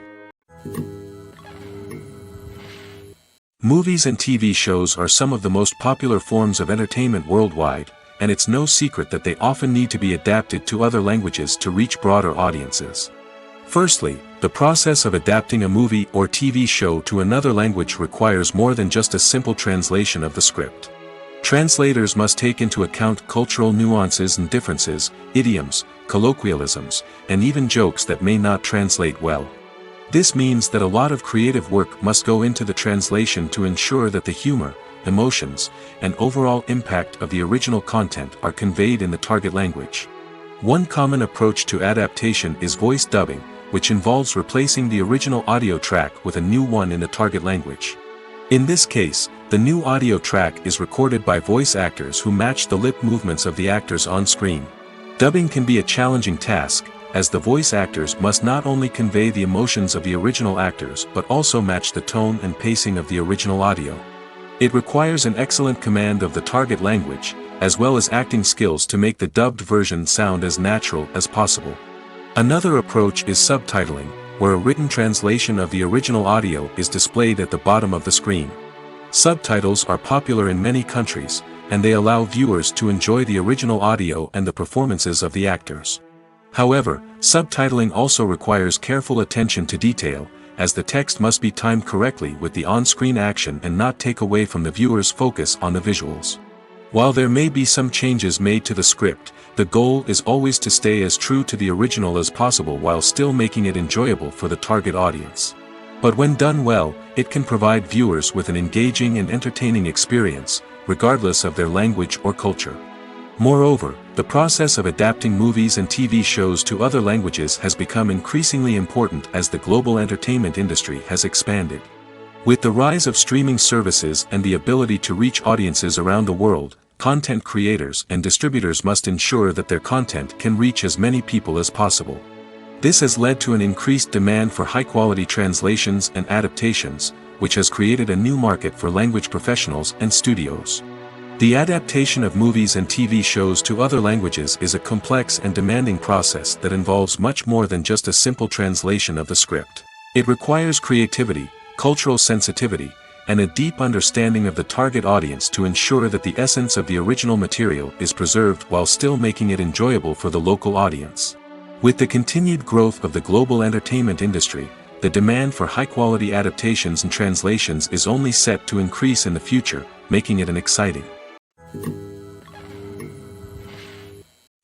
Movies and TV shows are some of the most popular forms of entertainment worldwide, and it's no secret that they often need to be adapted to other languages to reach broader audiences. Firstly, the process of adapting a movie or TV show to another language requires more than just a simple translation of the script. Translators must take into account cultural nuances and differences, idioms, colloquialisms, and even jokes that may not translate well. This means that a lot of creative work must go into the translation to ensure that the humor, emotions, and overall impact of the original content are conveyed in the target language. One common approach to adaptation is voice dubbing, which involves replacing the original audio track with a new one in the target language. In this case, the new audio track is recorded by voice actors who match the lip movements of the actors on screen. Dubbing can be a challenging task, as the voice actors must not only convey the emotions of the original actors but also match the tone and pacing of the original audio. It requires an excellent command of the target language, as well as acting skills to make the dubbed version sound as natural as possible. Another approach is subtitling, where a written translation of the original audio is displayed at the bottom of the screen. Subtitles are popular in many countries, and they allow viewers to enjoy the original audio and the performances of the actors. However, subtitling also requires careful attention to detail, as the text must be timed correctly with the on-screen action and not take away from the viewer's focus on the visuals. While there may be some changes made to the script, the goal is always to stay as true to the original as possible while still making it enjoyable for the target audience. But when done well, it can provide viewers with an engaging and entertaining experience, regardless of their language or culture. Moreover, the process of adapting movies and TV shows to other languages has become increasingly important as the global entertainment industry has expanded. With the rise of streaming services and the ability to reach audiences around the world, content creators and distributors must ensure that their content can reach as many people as possible. This has led to an increased demand for high-quality translations and adaptations, which has created a new market for language professionals and studios. The adaptation of movies and TV shows to other languages is a complex and demanding process that involves much more than just a simple translation of the script. It requires creativity, cultural sensitivity, and a deep understanding of the target audience to ensure that the essence of the original material is preserved while still making it enjoyable for the local audience. With the continued growth of the global entertainment industry, the demand for high-quality adaptations and translations is only set to increase in the future, making it an exciting.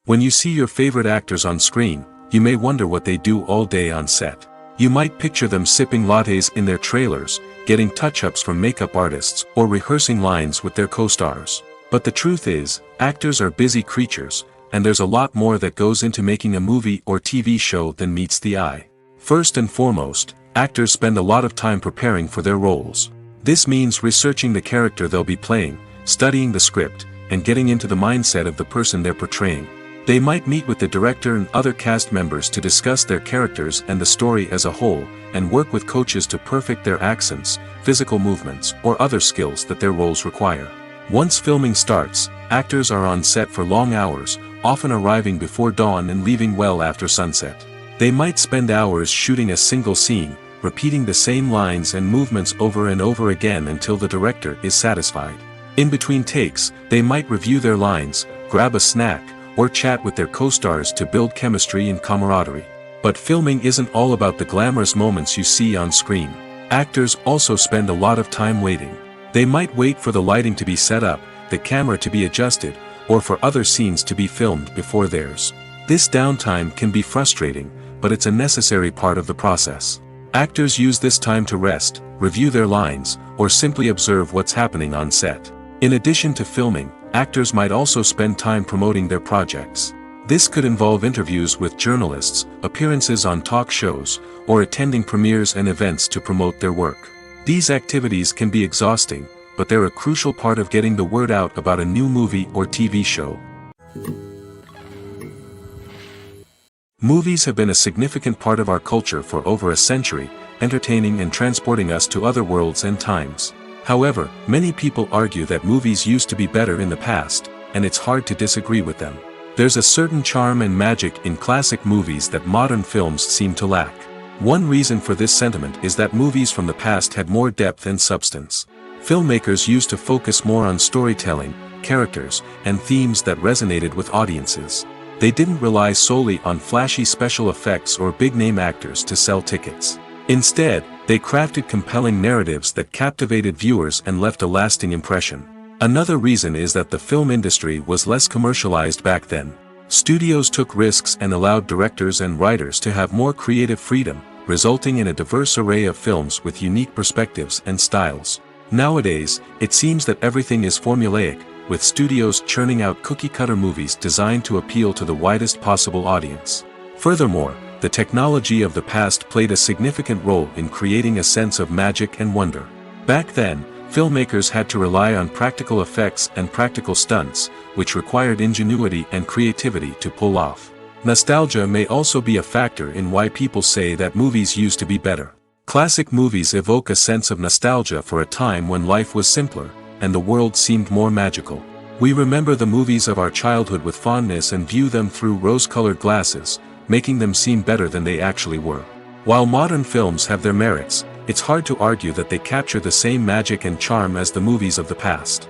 When you see your favorite actors on screen, you may wonder what they do all day on set. You might picture them sipping lattes in their trailers, getting touch-ups from makeup artists, or rehearsing lines with their co-stars. But the truth is, actors are busy creatures, and there's a lot more that goes into making a movie or TV show than meets the eye. First and foremost, actors spend a lot of time preparing for their roles. This means researching the character they'll be playing, studying the script, and getting into the mindset of the person they're portraying. They might meet with the director and other cast members to discuss their characters and the story as a whole, and work with coaches to perfect their accents, physical movements, or other skills that their roles require. Once filming starts, actors are on set for long hours, often arriving before dawn and leaving well after sunset. They might spend hours shooting a single scene, repeating the same lines and movements over and over again until the director is satisfied. In between takes, they might review their lines, grab a snack, or chat with their co-stars to build chemistry and camaraderie. But filming isn't all about the glamorous moments you see on screen. Actors also spend a lot of time waiting. They might wait for the lighting to be set up, the camera to be adjusted, or for other scenes to be filmed before theirs. This downtime can be frustrating, but it's a necessary part of the process. Actors use this time to rest, review their lines, or simply observe what's happening on set. In addition to filming, actors might also spend time promoting their projects. This could involve interviews with journalists, appearances on talk shows, or attending premieres and events to promote their work. These activities can be exhausting, but they're a crucial part of getting the word out about a new movie or TV show. Movies have been a significant part of our culture for over a century, entertaining and transporting us to other worlds and times. However, many people argue that movies used to be better in the past, and it's hard to disagree with them. There's a certain charm and magic in classic movies that modern films seem to lack. One reason for this sentiment is that movies from the past had more depth and substance. Filmmakers used to focus more on storytelling, characters, and themes that resonated with audiences. They didn't rely solely on flashy special effects or big-name actors to sell tickets. Instead, they crafted compelling narratives that captivated viewers and left a lasting impression. Another reason is that the film industry was less commercialized back then. Studios took risks and allowed directors and writers to have more creative freedom, resulting in a diverse array of films with unique perspectives and styles. Nowadays, it seems that everything is formulaic, with studios churning out cookie-cutter movies designed to appeal to the widest possible audience. Furthermore, the technology of the past played a significant role in creating a sense of magic and wonder. Back then, filmmakers had to rely on practical effects and practical stunts, which required ingenuity and creativity to pull off. Nostalgia may also be a factor in why people say that movies used to be better. Classic movies evoke a sense of nostalgia for a time when life was simpler, and the world seemed more magical. We remember the movies of our childhood with fondness and view them through rose-colored glasses, making them seem better than they actually were. While modern films have their merits, it's hard to argue that they capture the same magic and charm as the movies of the past.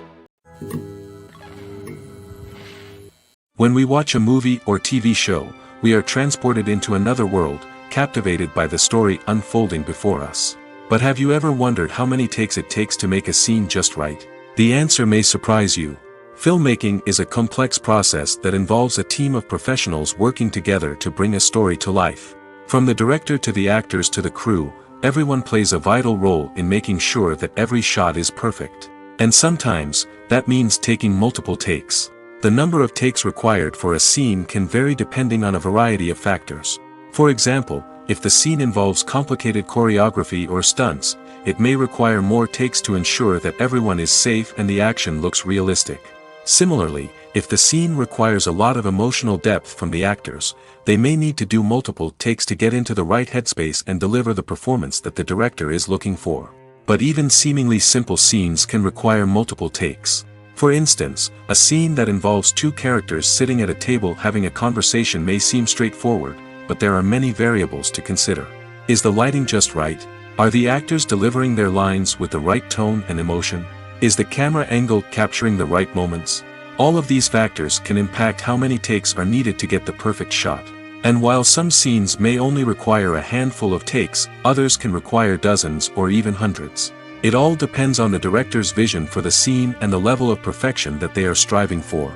When we watch a movie or TV show, we are transported into another world, captivated by the story unfolding before us. But have you ever wondered how many takes it takes to make a scene just right? The answer may surprise you. Filmmaking is a complex process that involves a team of professionals working together to bring a story to life. From the director to the actors to the crew, everyone plays a vital role in making sure that every shot is perfect. And sometimes, that means taking multiple takes. The number of takes required for a scene can vary depending on a variety of factors. For example, if the scene involves complicated choreography or stunts, it may require more takes to ensure that everyone is safe and the action looks realistic. Similarly, if the scene requires a lot of emotional depth from the actors, they may need to do multiple takes to get into the right headspace and deliver the performance that the director is looking for. But even seemingly simple scenes can require multiple takes. For instance, a scene that involves two characters sitting at a table having a conversation may seem straightforward, but there are many variables to consider. Is the lighting just right? Are the actors delivering their lines with the right tone and emotion? Is the camera angle capturing the right moments? All of these factors can impact how many takes are needed to get the perfect shot. And while some scenes may only require a handful of takes, others can require dozens or even hundreds. It all depends on the director's vision for the scene and the level of perfection that they are striving for.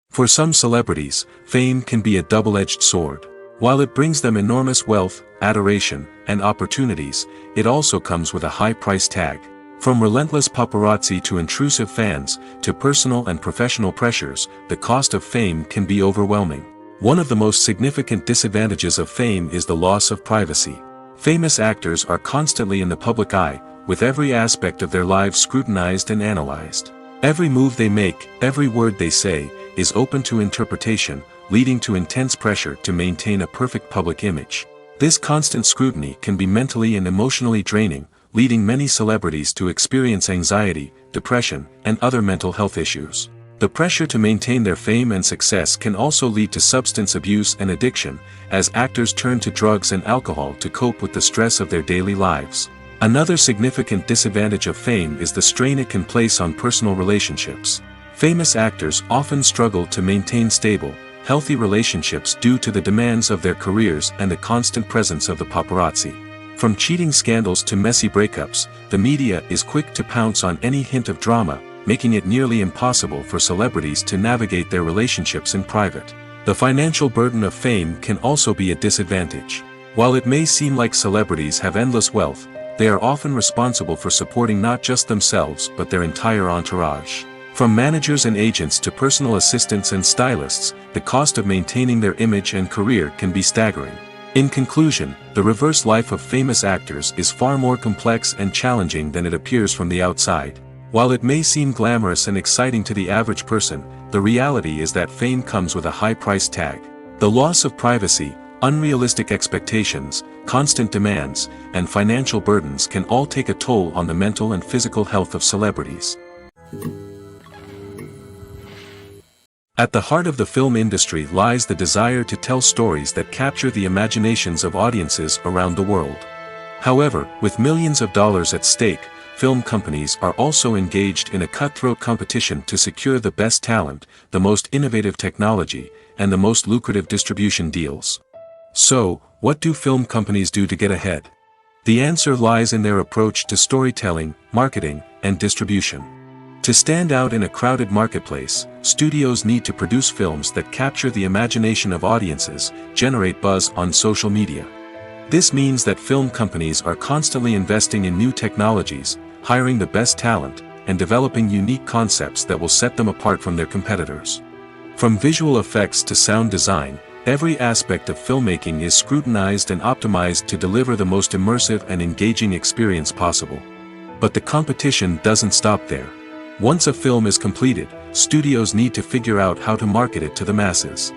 For some celebrities, fame can be a double-edged sword. While it brings them enormous wealth, adoration, and opportunities, it also comes with a high price tag. From relentless paparazzi to intrusive fans, to personal and professional pressures, the cost of fame can be overwhelming. One of the most significant disadvantages of fame is the loss of privacy. Famous actors are constantly in the public eye, with every aspect of their lives scrutinized and analyzed. Every move they make, every word they say, is open to interpretation, leading to intense pressure to maintain a perfect public image. This constant scrutiny can be mentally and emotionally draining, leading many celebrities to experience anxiety, depression, and other mental health issues. The pressure to maintain their fame and success can also lead to substance abuse and addiction, as actors turn to drugs and alcohol to cope with the stress of their daily lives. Another significant disadvantage of fame is the strain it can place on personal relationships. Famous actors often struggle to maintain stable, healthy relationships due to the demands of their careers and the constant presence of the paparazzi. From cheating scandals to messy breakups, the media is quick to pounce on any hint of drama, making it nearly impossible for celebrities to navigate their relationships in private. The financial burden of fame can also be a disadvantage. While it may seem like celebrities have endless wealth, they are often responsible for supporting not just themselves but their entire entourage. From managers and agents to personal assistants and stylists, the cost of maintaining their image and career can be staggering. In conclusion, the reverse life of famous actors is far more complex and challenging than it appears from the outside. While it may seem glamorous and exciting to the average person, the reality is that fame comes with a high price tag. The loss of privacy, unrealistic expectations, constant demands, and financial burdens can all take a toll on the mental and physical health of celebrities. At the heart of the film industry lies the desire to tell stories that capture the imaginations of audiences around the world. However, with millions of dollars at stake, film companies are also engaged in a cutthroat competition to secure the best talent, the most innovative technology, and the most lucrative distribution deals. So, what do film companies do to get ahead? The answer lies in their approach to storytelling, marketing, and distribution. To stand out in a crowded marketplace, studios need to produce films that capture the imagination of audiences, generate buzz on social media. This means that film companies are constantly investing in new technologies, hiring the best talent, and developing unique concepts that will set them apart from their competitors. From visual effects to sound design, every aspect of filmmaking is scrutinized and optimized to deliver the most immersive and engaging experience possible. But the competition doesn't stop there. Once a film is completed, studios need to figure out how to market it to the masses.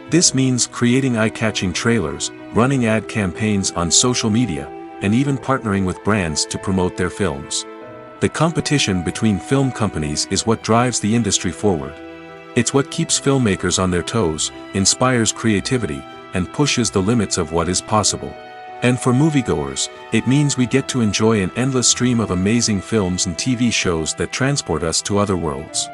This means creating eye-catching trailers, running ad campaigns on social media, and even partnering with brands to promote their films. The competition between film companies is what drives the industry forward. It's what keeps filmmakers on their toes, inspires creativity, and pushes the limits of what is possible. And for moviegoers, it means we get to enjoy an endless stream of amazing films and TV shows that transport us to other worlds.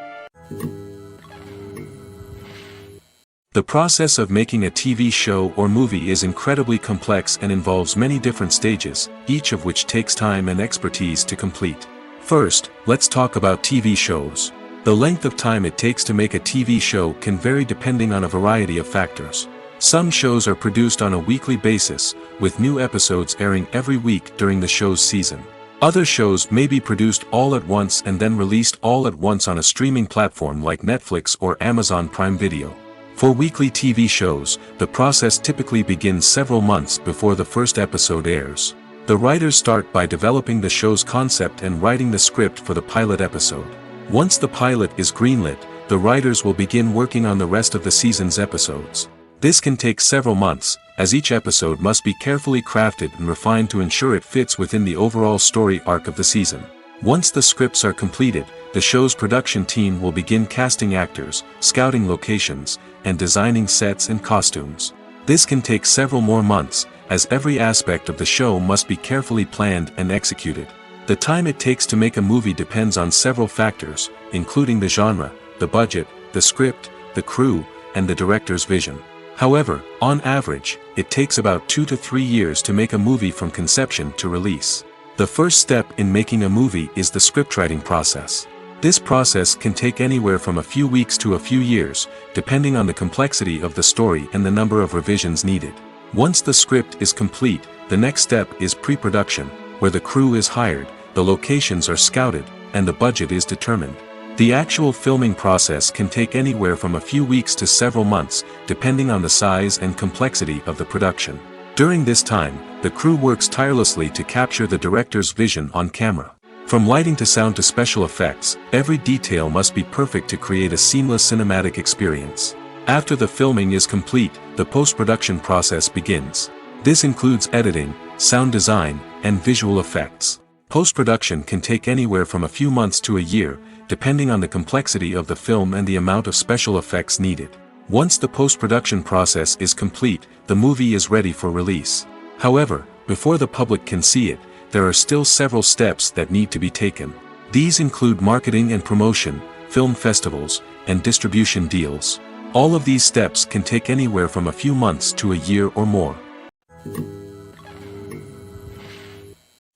The process of making a TV show or movie is incredibly complex and involves many different stages, each of which takes time and expertise to complete. First, let's talk about TV shows. The length of time it takes to make a TV show can vary depending on a variety of factors. Some shows are produced on a weekly basis, with new episodes airing every week during the show's season. Other shows may be produced all at once and then released all at once on a streaming platform like Netflix or Amazon Prime Video. For weekly TV shows, the process typically begins several months before the first episode airs. The writers start by developing the show's concept and writing the script for the pilot episode. Once the pilot is greenlit, the writers will begin working on the rest of the season's episodes. This can take several months, as each episode must be carefully crafted and refined to ensure it fits within the overall story arc of the season. Once the scripts are completed, the show's production team will begin casting actors, scouting locations, and designing sets and costumes. This can take several more months, as every aspect of the show must be carefully planned and executed. The time it takes to make a movie depends on several factors, including the genre, the budget, the script, the crew, and the director's vision. However, on average, it takes about 2 to 3 years to make a movie from conception to release. The first step in making a movie is the scriptwriting process. This process can take anywhere from a few weeks to a few years, depending on the complexity of the story and the number of revisions needed. Once the script is complete, the next step is pre-production, where the crew is hired, the locations are scouted, and the budget is determined. The actual filming process can take anywhere from a few weeks to several months, depending on the size and complexity of the production. During this time, the crew works tirelessly to capture the director's vision on camera. From lighting to sound to special effects, every detail must be perfect to create a seamless cinematic experience. After the filming is complete, the post-production process begins. This includes editing, sound design, and visual effects. Post-production can take anywhere from a few months to a year, depending on the complexity of the film and the amount of special effects needed. Once the post-production process is complete, the movie is ready for release. However, before the public can see it, there are still several steps that need to be taken. These include marketing and promotion, film festivals, and distribution deals. All of these steps can take anywhere from a few months to a year or more.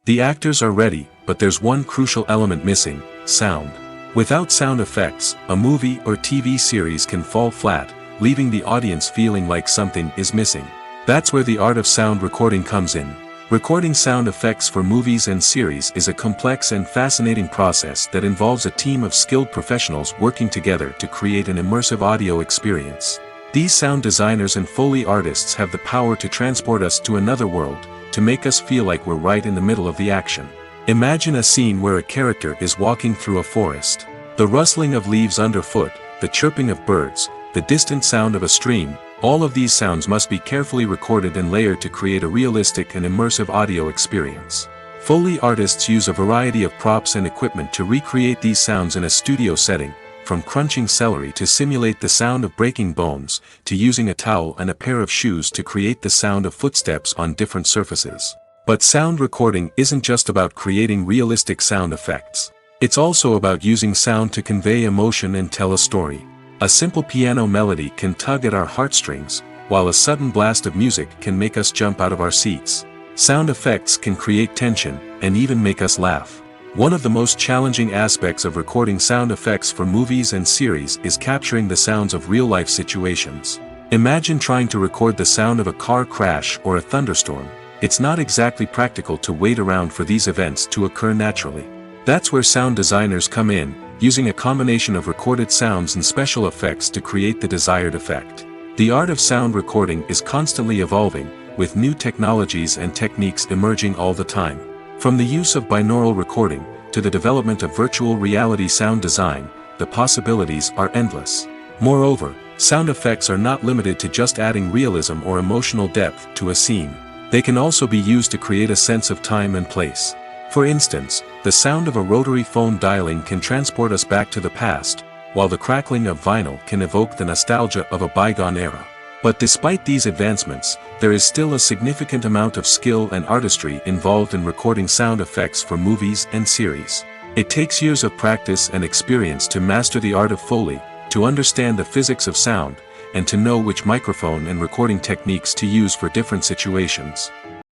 The actors are ready, but there's one crucial element missing: sound. Without sound effects, a movie or TV series can fall flat, leaving the audience feeling like something is missing. That's where the art of sound recording comes in. Recording sound effects for movies and series is a complex and fascinating process that involves a team of skilled professionals working together to create an immersive audio experience. These sound designers and Foley artists have the power to transport us to another world, to make us feel like we're right in the middle of the action. Imagine a scene where a character is walking through a forest. The rustling of leaves underfoot, the chirping of birds, the distant sound of a stream, all of these sounds must be carefully recorded and layered to create a realistic and immersive audio experience. Foley artists use a variety of props and equipment to recreate these sounds in a studio setting, from crunching celery to simulate the sound of breaking bones, to using a towel and a pair of shoes to create the sound of footsteps on different surfaces. But sound recording isn't just about creating realistic sound effects. It's also about using sound to convey emotion and tell a story. A simple piano melody can tug at our heartstrings, while a sudden blast of music can make us jump out of our seats. Sound effects can create tension, and even make us laugh. One of the most challenging aspects of recording sound effects for movies and series is capturing the sounds of real-life situations. Imagine trying to record the sound of a car crash or a thunderstorm. It's not exactly practical to wait around for these events to occur naturally. That's where sound designers come in, using a combination of recorded sounds and special effects to create the desired effect. The art of sound recording is constantly evolving, with new technologies and techniques emerging all the time. From the use of binaural recording, to the development of virtual reality sound design, the possibilities are endless. Moreover, sound effects are not limited to just adding realism or emotional depth to a scene. They can also be used to create a sense of time and place. For instance, the sound of a rotary phone dialing can transport us back to the past, while the crackling of vinyl can evoke the nostalgia of a bygone era. But despite these advancements, there is still a significant amount of skill and artistry involved in recording sound effects for movies and series. It takes years of practice and experience to master the art of Foley, to understand the physics of sound, and to know which microphone and recording techniques to use for different situations.